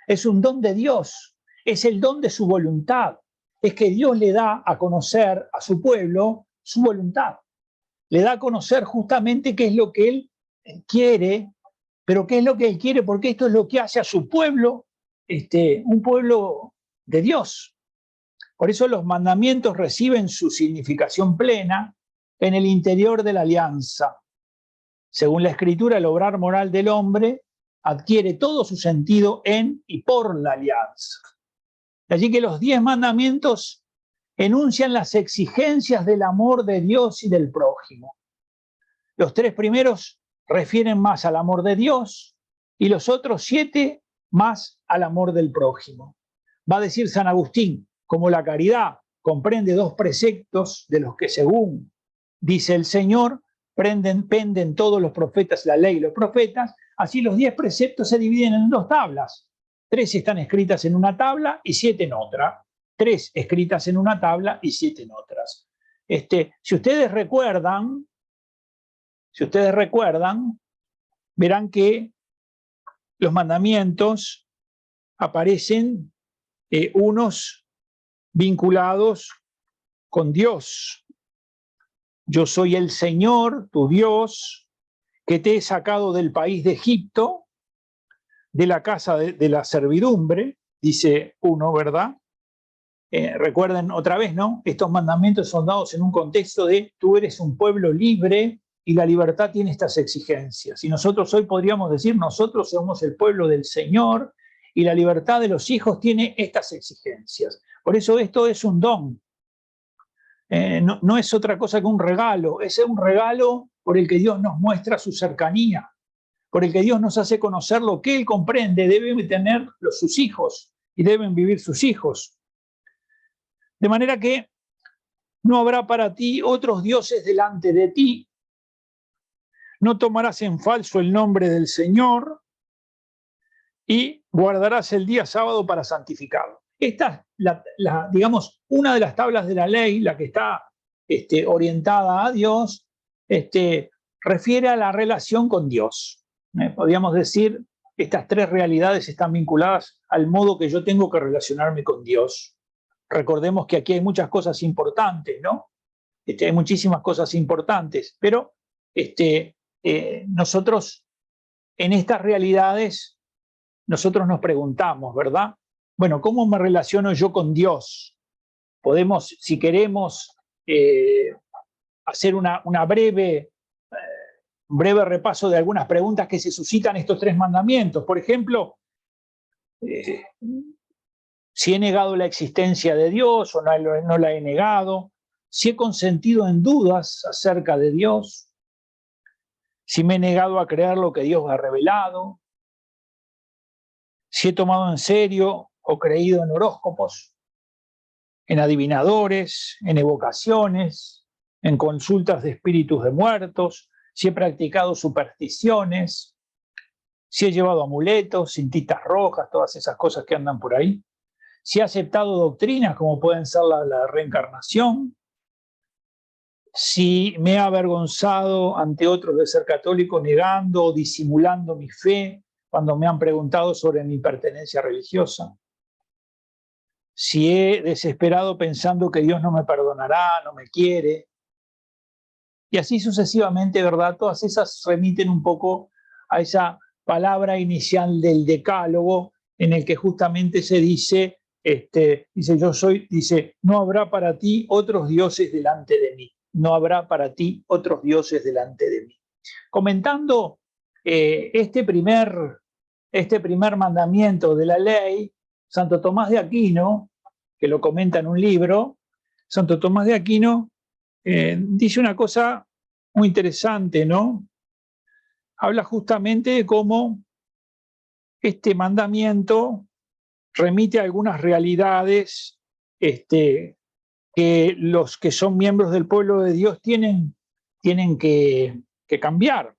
Es un don de Dios. Es el don de su voluntad. Es que Dios le da a conocer a su pueblo su voluntad. Le da a conocer justamente qué es lo que Él quiere, pero qué es lo que Él quiere, porque esto es lo que hace a su pueblo, un pueblo de Dios. Por eso los mandamientos reciben su significación plena en el interior de la alianza. Según la Escritura, el obrar moral del hombre adquiere todo su sentido en y por la alianza. De allí que los 10 mandamientos enuncian las exigencias del amor de Dios y del prójimo. Los 3 primeros refieren más al amor de Dios y los otros 7 más al amor del prójimo. Va a decir San Agustín, como la caridad comprende 2 preceptos de los que según dice el Señor, penden todos los profetas, la ley y los profetas, así los 10 preceptos se dividen en 2 tablas. 3 están escritas en una tabla y 7 en otra. 3 escritas en una tabla y 7 en otras. Si ustedes recuerdan, verán que los mandamientos aparecen unos vinculados con Dios. Yo soy el Señor, tu Dios, que te he sacado del país de Egipto, de la casa de la servidumbre, dice uno, ¿verdad? Recuerden otra vez, ¿no? Estos mandamientos son dados en un contexto de tú eres un pueblo libre y la libertad tiene estas exigencias. Y nosotros hoy podríamos decir, nosotros somos el pueblo del Señor y la libertad de los hijos tiene estas exigencias. Por eso esto es un don. No es otra cosa que un regalo. Es un regalo por el que Dios nos muestra su cercanía, por el que Dios nos hace conocer lo que Él comprende, deben tener sus hijos y deben vivir sus hijos. De manera que no habrá para ti otros dioses delante de ti, no tomarás en falso el nombre del Señor y guardarás el día sábado para santificarlo. Esta es, digamos, una de las tablas de la ley, la que está orientada a Dios, refiere a la relación con Dios. Podríamos decir, estas 3 realidades están vinculadas al modo que yo tengo que relacionarme con Dios. Recordemos que aquí hay muchas cosas importantes, ¿no? Hay muchísimas cosas importantes, pero nosotros en estas realidades, nosotros nos preguntamos, ¿verdad? Bueno, ¿cómo me relaciono yo con Dios? Podemos, si queremos, hacer un breve repaso de algunas preguntas que se suscitan estos 3 mandamientos. Por ejemplo, si he negado la existencia de Dios o no la he negado, si he consentido en dudas acerca de Dios, si me he negado a creer lo que Dios me ha revelado, si he tomado en serio o creído en horóscopos, en adivinadores, en evocaciones, en consultas de espíritus de muertos, si he practicado supersticiones, si he llevado amuletos, cintitas rojas, todas esas cosas que andan por ahí, si he aceptado doctrinas como pueden ser la reencarnación, si me he avergonzado ante otros de ser católico negando o disimulando mi fe cuando me han preguntado sobre mi pertenencia religiosa, si he desesperado pensando que Dios no me perdonará, no me quiere, y así sucesivamente, ¿verdad? Todas esas remiten un poco a esa palabra inicial del Decálogo, en el que justamente se dice, dice, no habrá para ti otros dioses delante de mí, no habrá para ti otros dioses delante de mí. Comentando este primer mandamiento de la ley, Santo Tomás de Aquino, que lo comenta en un libro, Santo Tomás de Aquino dice una cosa muy interesante, ¿no? Habla justamente de cómo este mandamiento remite a algunas realidades que los que son miembros del pueblo de Dios tienen que cambiar.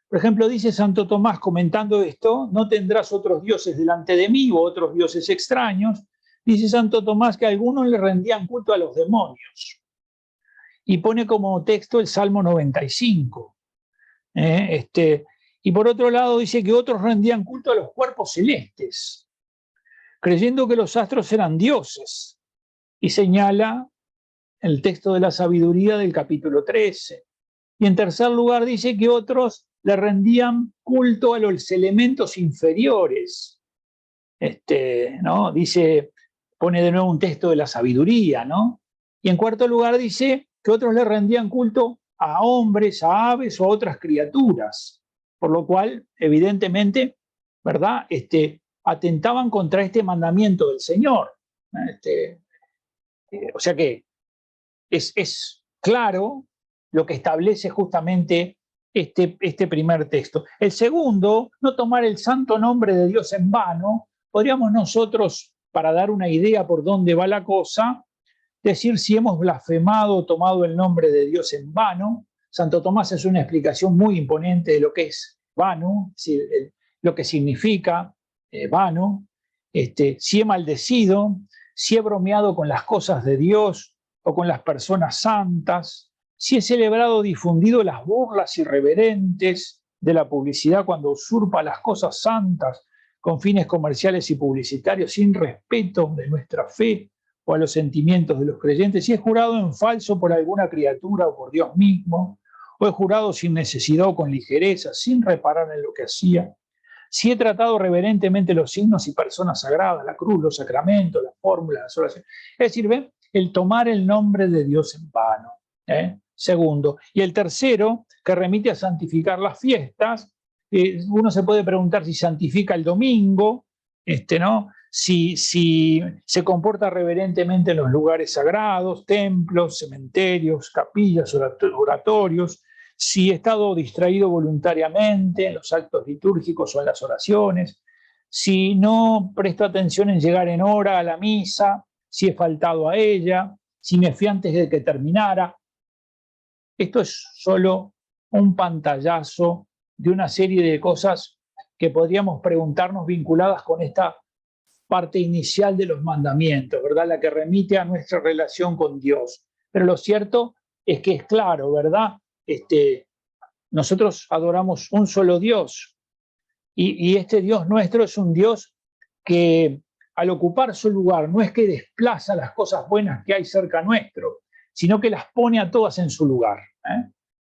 Por ejemplo, dice Santo Tomás comentando esto, no tendrás otros dioses delante de mí o otros dioses extraños. Dice Santo Tomás que algunos le rendían culto a los demonios. Y pone como texto el Salmo 95. Y por otro lado dice que otros rendían culto a los cuerpos celestes, creyendo que los astros eran dioses. Y señala el texto de la sabiduría del capítulo 13. Y en tercer lugar dice que otros le rendían culto a los elementos inferiores. ¿No? Dice, pone de nuevo un texto de la sabiduría, ¿no? Y en cuarto lugar dice que otros le rendían culto a hombres, a aves o a otras criaturas, por lo cual, evidentemente, ¿verdad? Atentaban contra este mandamiento del Señor. O sea que es claro lo que establece justamente este primer texto. El segundo, no tomar el santo nombre de Dios en vano. Podríamos nosotros, para dar una idea por dónde va la cosa, decir si hemos blasfemado o tomado el nombre de Dios en vano. Santo Tomás es una explicación muy imponente de lo que es vano, es decir, lo que significa vano. Si he maldecido, si he bromeado con las cosas de Dios o con las personas santas, si he celebrado o difundido las burlas irreverentes de la publicidad cuando usurpa las cosas santas con fines comerciales y publicitarios sin respeto de nuestra fe o a los sentimientos de los creyentes, si he jurado en falso por alguna criatura o por Dios mismo, o he jurado sin necesidad o con ligereza, sin reparar en lo que hacía, si he tratado reverentemente los signos y personas sagradas, la cruz, los sacramentos, las fórmulas, las oraciones. Es decir, ¿ven? El tomar el nombre de Dios en vano. Segundo. Y el tercero, que remite a santificar las fiestas. Uno se puede preguntar si santifica el domingo, ¿no? Si se comporta reverentemente en los lugares sagrados, templos, cementerios, capillas, oratorios, si he estado distraído voluntariamente en los actos litúrgicos o en las oraciones, si no presto atención en llegar en hora a la misa, si he faltado a ella, si me fui antes de que terminara. Esto es solo un pantallazo de una serie de cosas que podríamos preguntarnos vinculadas con esta parte inicial de los mandamientos, ¿verdad? La que remite a nuestra relación con Dios. Pero lo cierto es que es claro, ¿verdad? Nosotros adoramos un solo Dios y este Dios nuestro es un Dios que al ocupar su lugar no es que desplaza las cosas buenas que hay cerca nuestro, sino que las pone a todas en su lugar.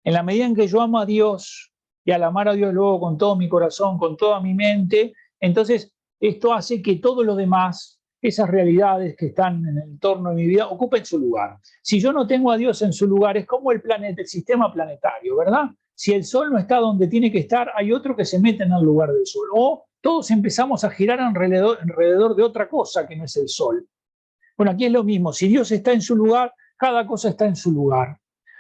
En la medida en que yo amo a Dios y al amar a Dios luego con todo mi corazón, con toda mi mente, entonces esto hace que todo lo demás, esas realidades que están en el entorno de mi vida, ocupen su lugar. Si yo no tengo a Dios en su lugar, es como el sistema planetario, ¿verdad? Si el Sol no está donde tiene que estar, hay otro que se mete en el lugar del Sol. O todos empezamos a girar alrededor de otra cosa que no es el Sol. Bueno, aquí es lo mismo. Si Dios está en su lugar, cada cosa está en su lugar.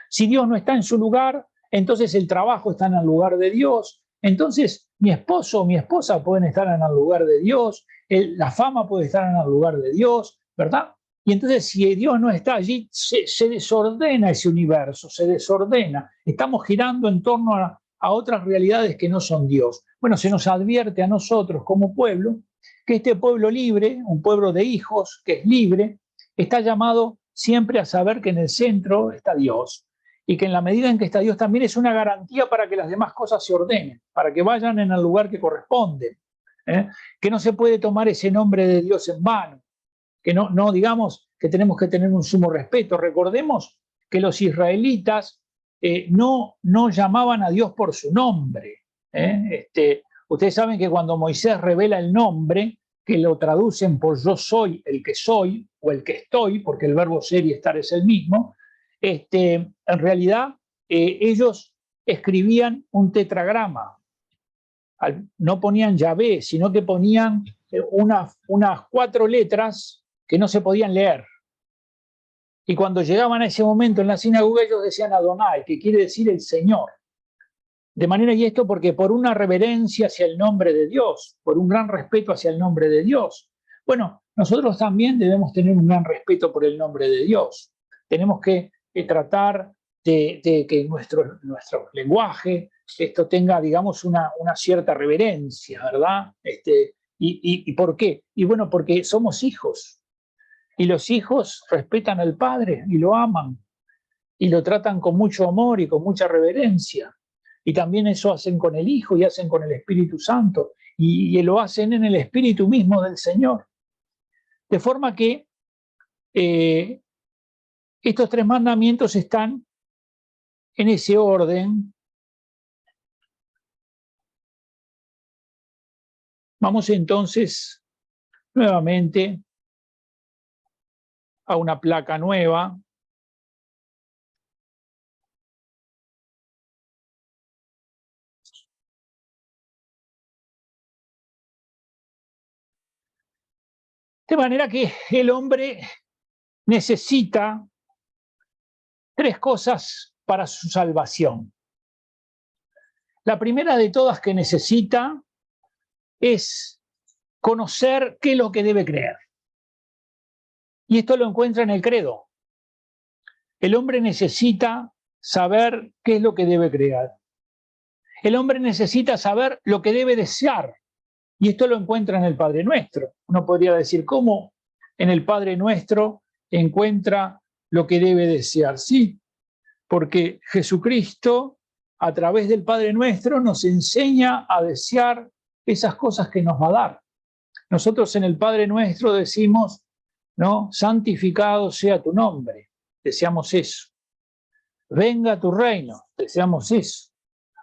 Si Dios no está en su lugar, entonces el trabajo está en el lugar de Dios, entonces mi esposo o mi esposa pueden estar en el lugar de Dios, la fama puede estar en el lugar de Dios, ¿verdad? Y entonces si Dios no está allí, se desordena ese universo, se desordena. Estamos girando en torno a otras realidades que no son Dios. Bueno, se nos advierte a nosotros como pueblo que este pueblo libre, un pueblo de hijos que es libre, está llamado siempre a saber que en el centro está Dios y que en la medida en que está Dios también es una garantía para que las demás cosas se ordenen, para que vayan en el lugar que corresponde, ¿eh? Que no se puede tomar ese nombre de Dios en vano, que no digamos que tenemos que tener un sumo respeto. Recordemos que los israelitas no llamaban a Dios por su nombre. Ustedes saben que cuando Moisés revela el nombre, que lo traducen por yo soy el que soy o el que estoy, porque el verbo ser y estar es el mismo, en realidad ellos escribían un tetragrama. No ponían Yahvé, sino que ponían unas 4 letras que no se podían leer. Y cuando llegaban a ese momento en la sinagoga, ellos decían Adonai, que quiere decir el Señor. De manera, y esto porque por una reverencia hacia el nombre de Dios, por un gran respeto hacia el nombre de Dios. Bueno, nosotros también debemos tener un gran respeto por el nombre de Dios. Tenemos que tratar de que nuestro lenguaje esto tenga, digamos, una cierta reverencia, ¿verdad? ¿Y por qué? Y bueno, porque somos hijos. Y los hijos respetan al Padre y lo aman. Y lo tratan con mucho amor y con mucha reverencia. Y también eso hacen con el Hijo y hacen con el Espíritu Santo. Y lo hacen en el Espíritu mismo del Señor. De forma que estos 3 mandamientos están en ese orden. Vamos entonces nuevamente a una placa nueva. De manera que el hombre necesita 3 cosas para su salvación. La primera de todas que necesita es conocer qué es lo que debe creer. Y esto lo encuentra en el credo. El hombre necesita saber qué es lo que debe creer. El hombre necesita saber lo que debe desear. Y esto lo encuentra en el Padre Nuestro. Uno podría decir, ¿cómo en el Padre Nuestro encuentra lo que debe desear? Sí, porque Jesucristo, a través del Padre Nuestro, nos enseña a desear esas cosas que nos va a dar. Nosotros en el Padre Nuestro decimos, ¿no? Santificado sea tu nombre. Deseamos eso. Venga tu reino. Deseamos eso.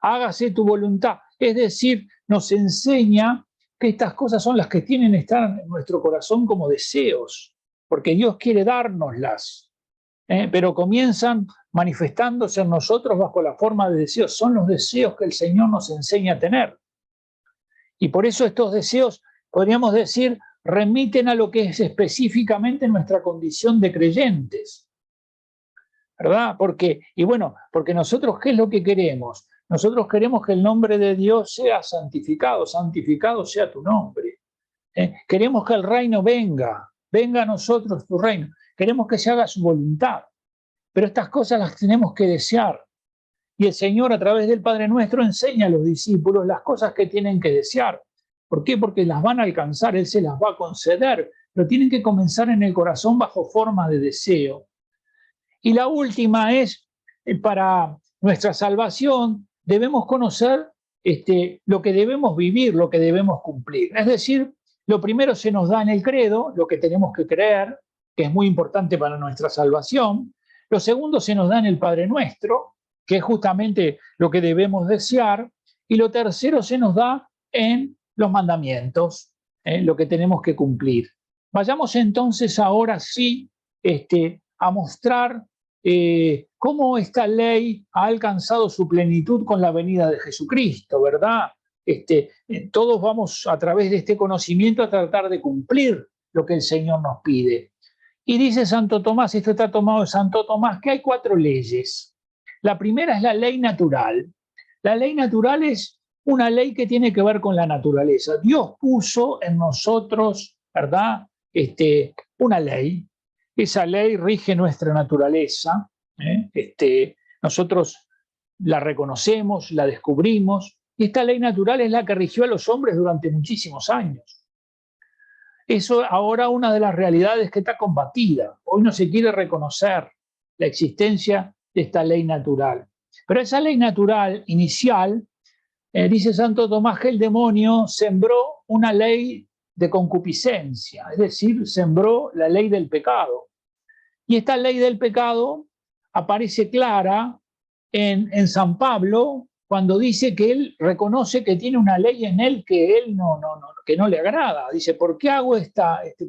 Hágase tu voluntad. Es decir, nos enseña que estas cosas son las que tienen que estar en nuestro corazón como deseos, porque Dios quiere dárnoslas, pero comienzan manifestándose en nosotros bajo la forma de deseos. Son los deseos que el Señor nos enseña a tener. Y por eso estos deseos, podríamos decir, remiten a lo que es específicamente nuestra condición de creyentes, ¿verdad? Porque nosotros, ¿qué es lo que queremos? Nosotros queremos que el nombre de Dios sea santificado, santificado sea tu nombre. Queremos que el reino venga a nosotros tu reino. Queremos que se haga su voluntad. Pero estas cosas las tenemos que desear. Y el Señor, a través del Padre Nuestro, enseña a los discípulos las cosas que tienen que desear. ¿Por qué? Porque las van a alcanzar, Él se las va a conceder, pero tienen que comenzar en el corazón bajo forma de deseo. Y la última es, para nuestra salvación, debemos conocer lo que debemos vivir, lo que debemos cumplir. Es decir, lo primero se nos da en el credo, lo que tenemos que creer, que es muy importante para nuestra salvación. Lo segundo se nos da en el Padre Nuestro, que es justamente lo que debemos desear. Y lo tercero se nos da en los mandamientos, lo que tenemos que cumplir. Vayamos entonces ahora sí a mostrar cómo esta ley ha alcanzado su plenitud con la venida de Jesucristo, ¿verdad? Todos vamos a través de este conocimiento a tratar de cumplir lo que el Señor nos pide. Y dice Santo Tomás, esto está tomado de Santo Tomás, que hay 4 leyes. La primera es la ley natural. La ley natural es una ley que tiene que ver con la naturaleza. Dios puso en nosotros, ¿verdad? Una ley. Esa ley rige nuestra naturaleza. Nosotros la reconocemos, la descubrimos. Y esta ley natural es la que rigió a los hombres durante muchísimos años. Eso ahora una de las realidades que está combatida. Hoy no se quiere reconocer la existencia de esta ley natural. Pero esa ley natural inicial, dice Santo Tomás que el demonio sembró una ley de concupiscencia, es decir, sembró la ley del pecado. Y esta ley del pecado aparece clara en San Pablo cuando dice que él reconoce que tiene una ley en él que él que no le agrada. Dice, ¿por qué hago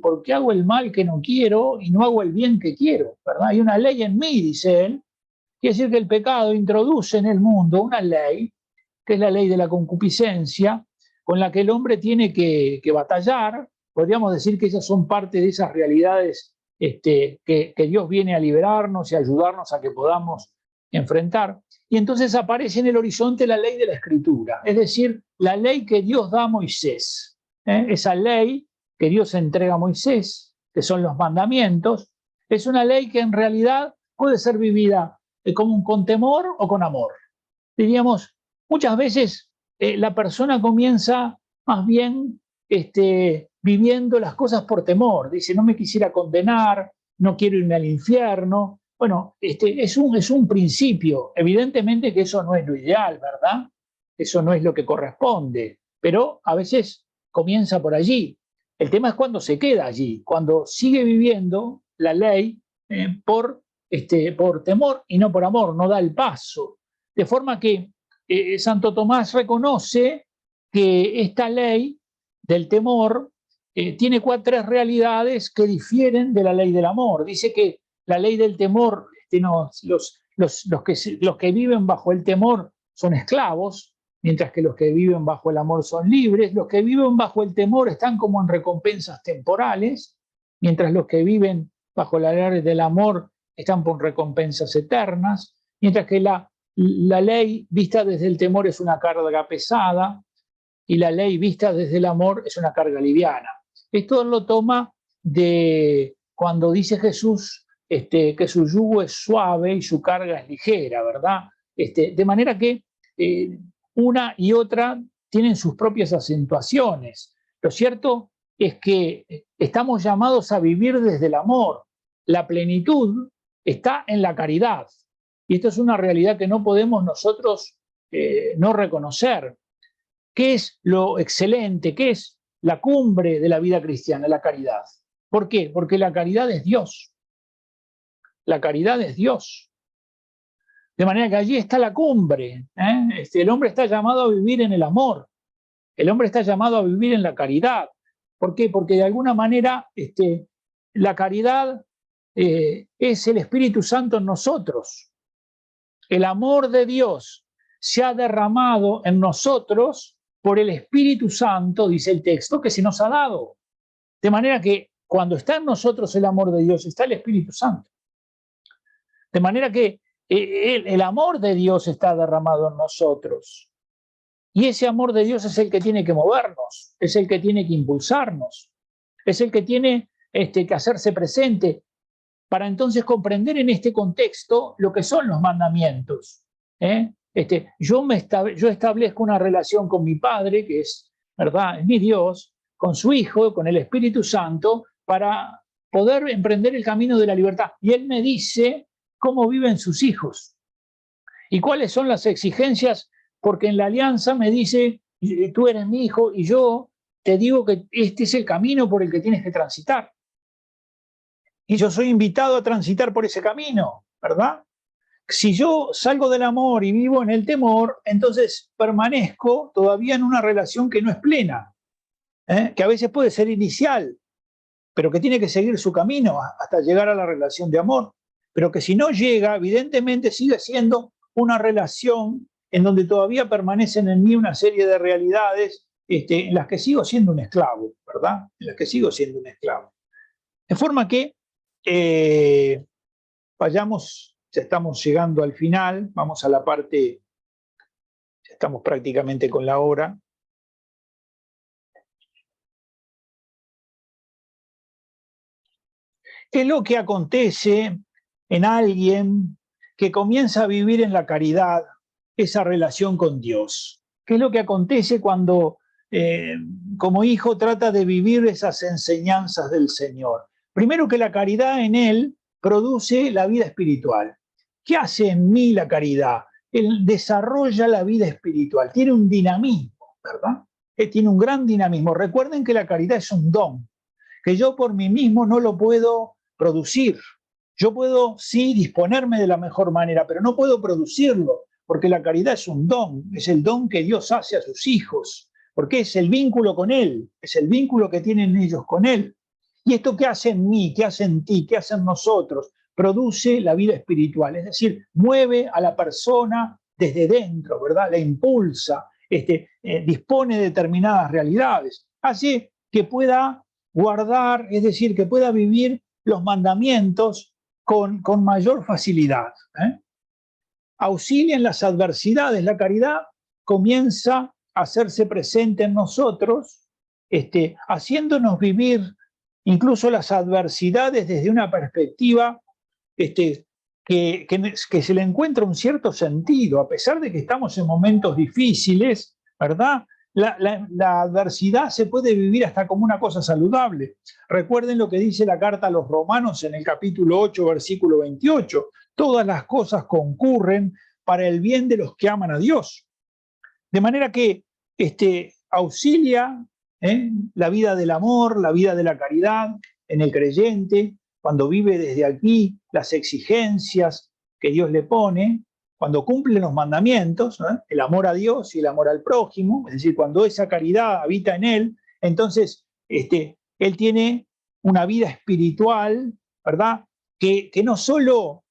por qué hago el mal que no quiero y no hago el bien que quiero? ¿Verdad? Hay una ley en mí, dice él. Quiere decir que el pecado introduce en el mundo una ley, que es la ley de la concupiscencia, con la que el hombre tiene que batallar. Podríamos decir que esas son parte de esas realidades que Dios viene a liberarnos y a ayudarnos a que podamos enfrentar. Y entonces aparece en el horizonte la ley de la Escritura, es decir, la ley que Dios da a Moisés. Esa ley que Dios entrega a Moisés, que son los mandamientos, es una ley que en realidad puede ser vivida con temor o con amor. Diríamos, muchas veces la persona comienza más bien viviendo las cosas por temor. Dice, no me quisiera condenar, no quiero irme al infierno. Bueno, es un principio. Evidentemente que eso no es lo ideal, ¿verdad? Eso no es lo que corresponde. Pero a veces comienza por allí. El tema es cuando se queda allí, cuando sigue viviendo la ley por temor y no por amor, no da el paso. De forma que Santo Tomás reconoce que esta ley del temor tiene tres realidades que difieren de la ley del amor. Dice que la ley del temor, los que viven bajo el temor son esclavos, mientras que los que viven bajo el amor son libres. Los que viven bajo el temor están como en recompensas temporales, mientras los que viven bajo la ley del amor están por recompensas eternas, mientras que la ley vista desde el temor es una carga pesada y la ley vista desde el amor es una carga liviana. Esto lo toma de cuando dice Jesús que su yugo es suave y su carga es ligera, ¿verdad? De manera que una y otra tienen sus propias acentuaciones. Lo cierto es que estamos llamados a vivir desde el amor. La plenitud está en la caridad. Y esto es una realidad que no podemos nosotros no reconocer. ¿Qué es lo excelente? ¿Qué es la cumbre de la vida cristiana? La caridad. ¿Por qué? Porque la caridad es Dios. La caridad es Dios. De manera que allí está la cumbre. El hombre está llamado a vivir en el amor. El hombre está llamado a vivir en la caridad. ¿Por qué? Porque de alguna manera la caridad es el Espíritu Santo en nosotros. El amor de Dios se ha derramado en nosotros por el Espíritu Santo, dice el texto, que se nos ha dado. De manera que cuando está en nosotros el amor de Dios, está el Espíritu Santo. De manera que el amor de Dios está derramado en nosotros. Y ese amor de Dios es el que tiene que movernos, es el que tiene que impulsarnos, es el que tiene que hacerse presente para entonces comprender en este contexto lo que son los mandamientos. Yo establezco una relación con mi Padre, que es, ¿verdad?, es mi Dios, con su Hijo, con el Espíritu Santo, para poder emprender el camino de la libertad. Y Él me dice cómo viven sus hijos y cuáles son las exigencias, porque en la alianza me dice, tú eres mi hijo y yo te digo que este es el camino por el que tienes que transitar. Y yo soy invitado a transitar por ese camino, ¿verdad? Si yo salgo del amor y vivo en el temor, entonces permanezco todavía en una relación que no es plena, que a veces puede ser inicial, pero que tiene que seguir su camino hasta llegar a la relación de amor. Pero que si no llega, evidentemente sigue siendo una relación en donde todavía permanecen en mí una serie de realidades en las que sigo siendo un esclavo, ¿verdad? En las que sigo siendo un esclavo. De forma que vayamos ya estamos llegando al final, vamos a la parte, ya estamos prácticamente con la hora. ¿Qué es lo que acontece en alguien que comienza a vivir en la caridad esa relación con Dios? ¿Qué es lo que acontece cuando como hijo trata de vivir esas enseñanzas del Señor? Primero, que la caridad en él produce la vida espiritual. ¿Qué hace en mí la caridad? Él desarrolla la vida espiritual, tiene un dinamismo, ¿verdad? Tiene un gran dinamismo. Recuerden que la caridad es un don, que yo por mí mismo no lo puedo producir. Yo puedo, sí, disponerme de la mejor manera, pero no puedo producirlo, porque la caridad es un don, es el don que Dios hace a sus hijos, porque es el vínculo con Él, es el vínculo que tienen ellos con Él. ¿Y esto qué hace en mí, qué hace en ti, qué hace en nosotros? Produce la vida espiritual, es decir, mueve a la persona desde dentro, ¿verdad? La impulsa, dispone de determinadas realidades, hace que pueda guardar, es decir, que pueda vivir los mandamientos con mayor facilidad. Auxilia en las adversidades. La caridad comienza a hacerse presente en nosotros, haciéndonos vivir incluso las adversidades desde una perspectiva que se le encuentra un cierto sentido, a pesar de que estamos en momentos difíciles, ¿verdad? La adversidad se puede vivir hasta como una cosa saludable. Recuerden lo que dice la carta a los Romanos en el capítulo 8, versículo 28. Todas las cosas concurren para el bien de los que aman a Dios. De manera que auxilia la vida del amor, la vida de la caridad en el creyente, cuando vive desde aquí las exigencias que Dios le pone, cuando cumple los mandamientos, el amor a Dios y el amor al prójimo, es decir, cuando esa caridad habita en él, entonces él tiene una vida espiritual, ¿verdad? Que no solo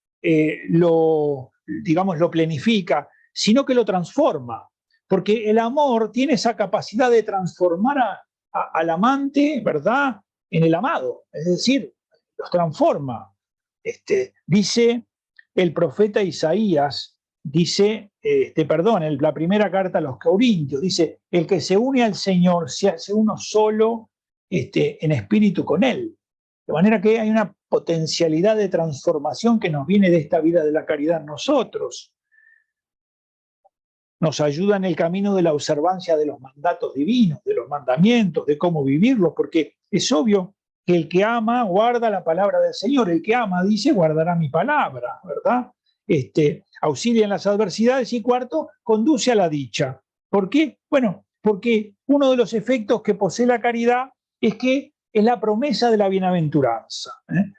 lo planifica, sino que lo transforma, porque el amor tiene esa capacidad de transformar al amante, ¿verdad?, en el amado, es decir, los transforma. Dice el profeta Isaías, dice, en la primera carta a los Corintios, dice, el que se une al Señor se hace uno solo en espíritu con Él. De manera que hay una potencialidad de transformación que nos viene de esta vida de la caridad en nosotros. Nos ayuda en el camino de la observancia de los mandatos divinos, de los mandamientos, de cómo vivirlos, porque es obvio que el que ama guarda la palabra del Señor. El que ama, dice, guardará mi palabra, ¿verdad? Auxilia en las adversidades y cuarto, conduce a la dicha. ¿Por qué? Bueno, porque uno de los efectos que posee la caridad es que es la promesa de la bienaventuranza.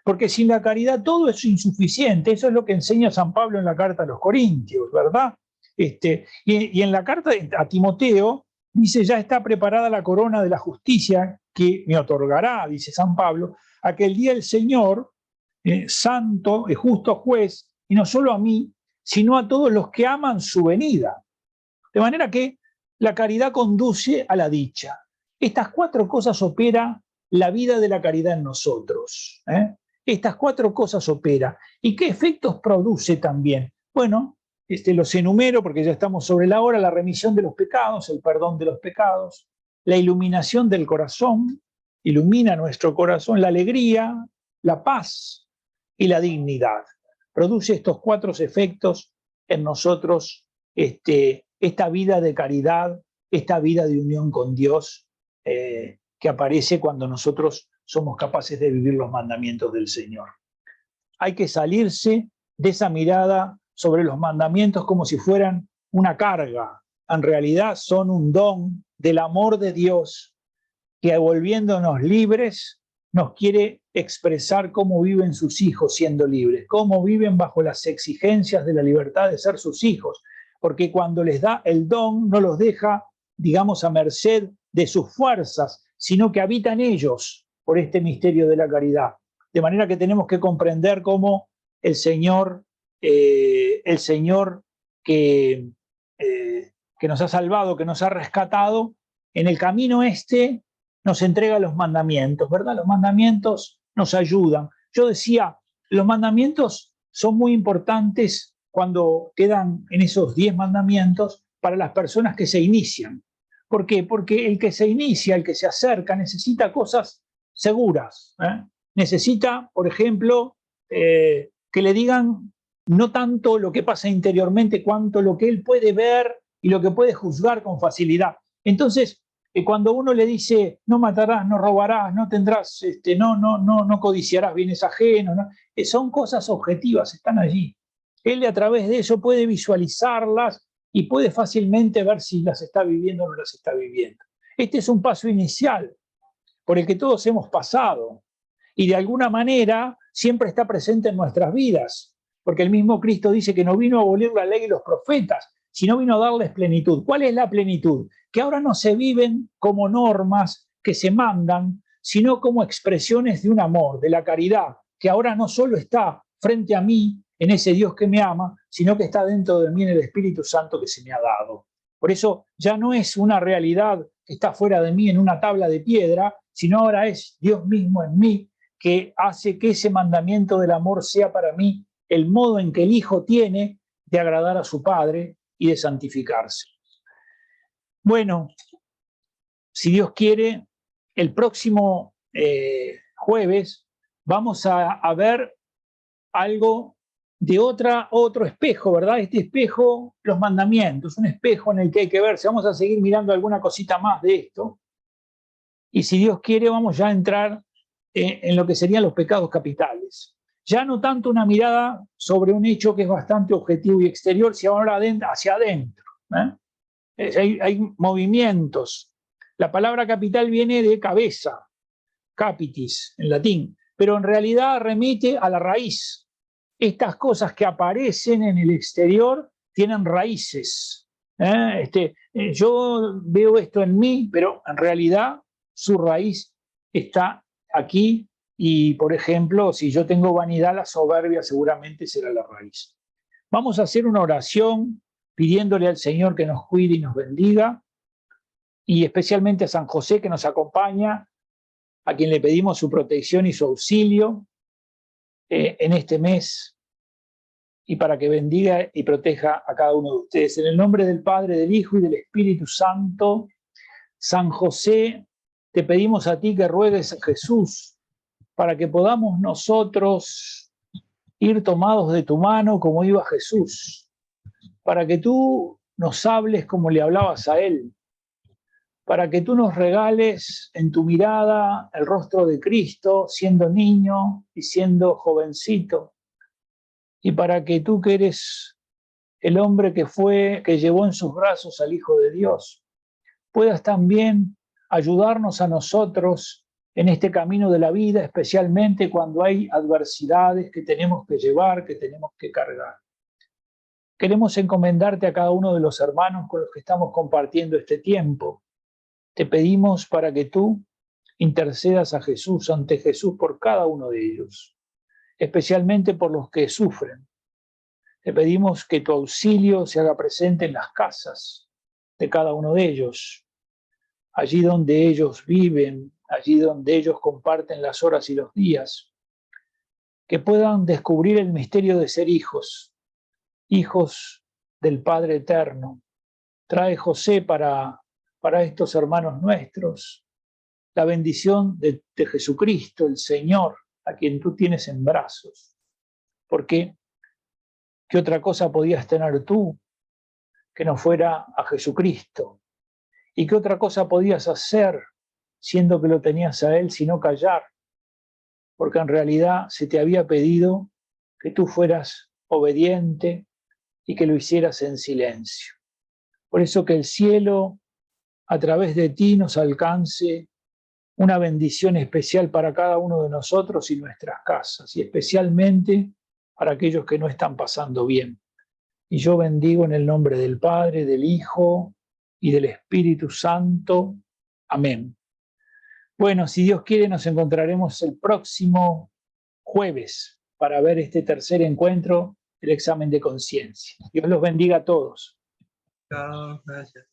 Porque sin la caridad todo es insuficiente. Eso es lo que enseña San Pablo en la carta a los Corintios, ¿verdad? Y en la carta a Timoteo dice, ya está preparada la corona de la justicia que me otorgará, dice San Pablo, aquel día el Señor, santo y justo juez, y no solo a mí, sino a todos los que aman su venida. De manera que la caridad conduce a la dicha. Estas cuatro cosas opera la vida de la caridad en nosotros. Estas cuatro cosas opera. ¿Y qué efectos produce también? Bueno, los enumero porque ya estamos sobre la hora: la remisión de los pecados, el perdón de los pecados, la iluminación del corazón, ilumina nuestro corazón, la alegría, la paz y la dignidad. Produce estos cuatro efectos en nosotros, esta vida de caridad, esta vida de unión con Dios que aparece cuando nosotros somos capaces de vivir los mandamientos del Señor. Hay que salirse de esa mirada sobre los mandamientos como si fueran una carga. En realidad son un don del amor de Dios que, volviéndonos libres, nos quiere expresar cómo viven sus hijos siendo libres, cómo viven bajo las exigencias de la libertad de ser sus hijos, porque cuando les da el don no los deja, digamos, a merced de sus fuerzas, sino que habita en ellos por este misterio de la caridad. De manera que tenemos que comprender cómo el Señor que nos ha salvado, que nos ha rescatado, en el camino nos entrega los mandamientos, ¿verdad? Los mandamientos nos ayudan. Yo decía, los mandamientos son muy importantes cuando quedan en esos 10 mandamientos para las personas que se inician. ¿Por qué? Porque el que se inicia, el que se acerca, necesita cosas seguras. Necesita, por ejemplo, que le digan no tanto lo que pasa interiormente, cuanto lo que él puede ver y lo que puede juzgar con facilidad. Entonces, cuando uno le dice no matarás, no robarás, no tendrás, no codiciarás bienes ajenos, ¿no? Son cosas objetivas, están allí. Él a través de eso puede visualizarlas y puede fácilmente ver si las está viviendo o no las está viviendo. Este es un paso inicial por el que todos hemos pasado y de alguna manera siempre está presente en nuestras vidas, porque el mismo Cristo dice que no vino a abolir la ley y los profetas, sino vino a darles plenitud. ¿Cuál es la plenitud? Que ahora no se viven como normas que se mandan, sino como expresiones de un amor, de la caridad, que ahora no solo está frente a mí, en ese Dios que me ama, sino que está dentro de mí en el Espíritu Santo que se me ha dado. Por eso ya no es una realidad que está fuera de mí en una tabla de piedra, sino ahora es Dios mismo en mí que hace que ese mandamiento del amor sea para mí el modo en que el Hijo tiene de agradar a su Padre y de santificarse. Bueno, si Dios quiere, el próximo jueves vamos a ver algo de otro espejo, ¿verdad? Este espejo, los mandamientos, un espejo en el que hay que verse. Vamos a seguir mirando alguna cosita más de esto. Y si Dios quiere, vamos ya a entrar en lo que serían los pecados capitales. Ya no tanto una mirada sobre un hecho que es bastante objetivo y exterior, sino ahora hacia adentro. Hay movimientos. La palabra capital viene de cabeza, capitis en latín, pero en realidad remite a la raíz. Estas cosas que aparecen en el exterior tienen raíces. Yo veo esto en mí, pero en realidad su raíz está aquí y, por ejemplo, si yo tengo vanidad, la soberbia seguramente será la raíz. Vamos a hacer una oración pidiéndole al Señor que nos cuide y nos bendiga, y especialmente a San José que nos acompaña, a quien le pedimos su protección y su auxilio en este mes, y para que bendiga y proteja a cada uno de ustedes. En el nombre del Padre, del Hijo y del Espíritu Santo, San José, te pedimos a ti que ruegues a Jesús para que podamos nosotros ir tomados de tu mano como iba Jesús, para que tú nos hables como le hablabas a él, para que tú nos regales en tu mirada el rostro de Cristo, siendo niño y siendo jovencito, y para que tú, que eres el hombre que llevó en sus brazos al Hijo de Dios, puedas también ayudarnos a nosotros en este camino de la vida, especialmente cuando hay adversidades que tenemos que llevar, que tenemos que cargar. Queremos encomendarte a cada uno de los hermanos con los que estamos compartiendo este tiempo. Te pedimos para que tú intercedas a Jesús, ante Jesús, por cada uno de ellos, especialmente por los que sufren. Te pedimos que tu auxilio se haga presente en las casas de cada uno de ellos, allí donde ellos viven, allí donde ellos comparten las horas y los días, que puedan descubrir el misterio de ser hijos, hijos del Padre Eterno. Trae, José, para estos hermanos nuestros la bendición de Jesucristo, el Señor, a quien tú tienes en brazos. Porque ¿qué otra cosa podías tener tú que no fuera a Jesucristo? ¿Y qué otra cosa podías hacer siendo que lo tenías a Él, sino callar? Porque en realidad se te había pedido que tú fueras obediente y que lo hicieras en silencio. Por eso que el cielo, a través de ti, nos alcance una bendición especial para cada uno de nosotros y nuestras casas, y especialmente para aquellos que no están pasando bien. Y yo bendigo en el nombre del Padre, del Hijo y del Espíritu Santo. Amén. Bueno, si Dios quiere, nos encontraremos el próximo jueves para ver este tercer encuentro, el examen de conciencia. Dios los bendiga a todos. Chao, gracias.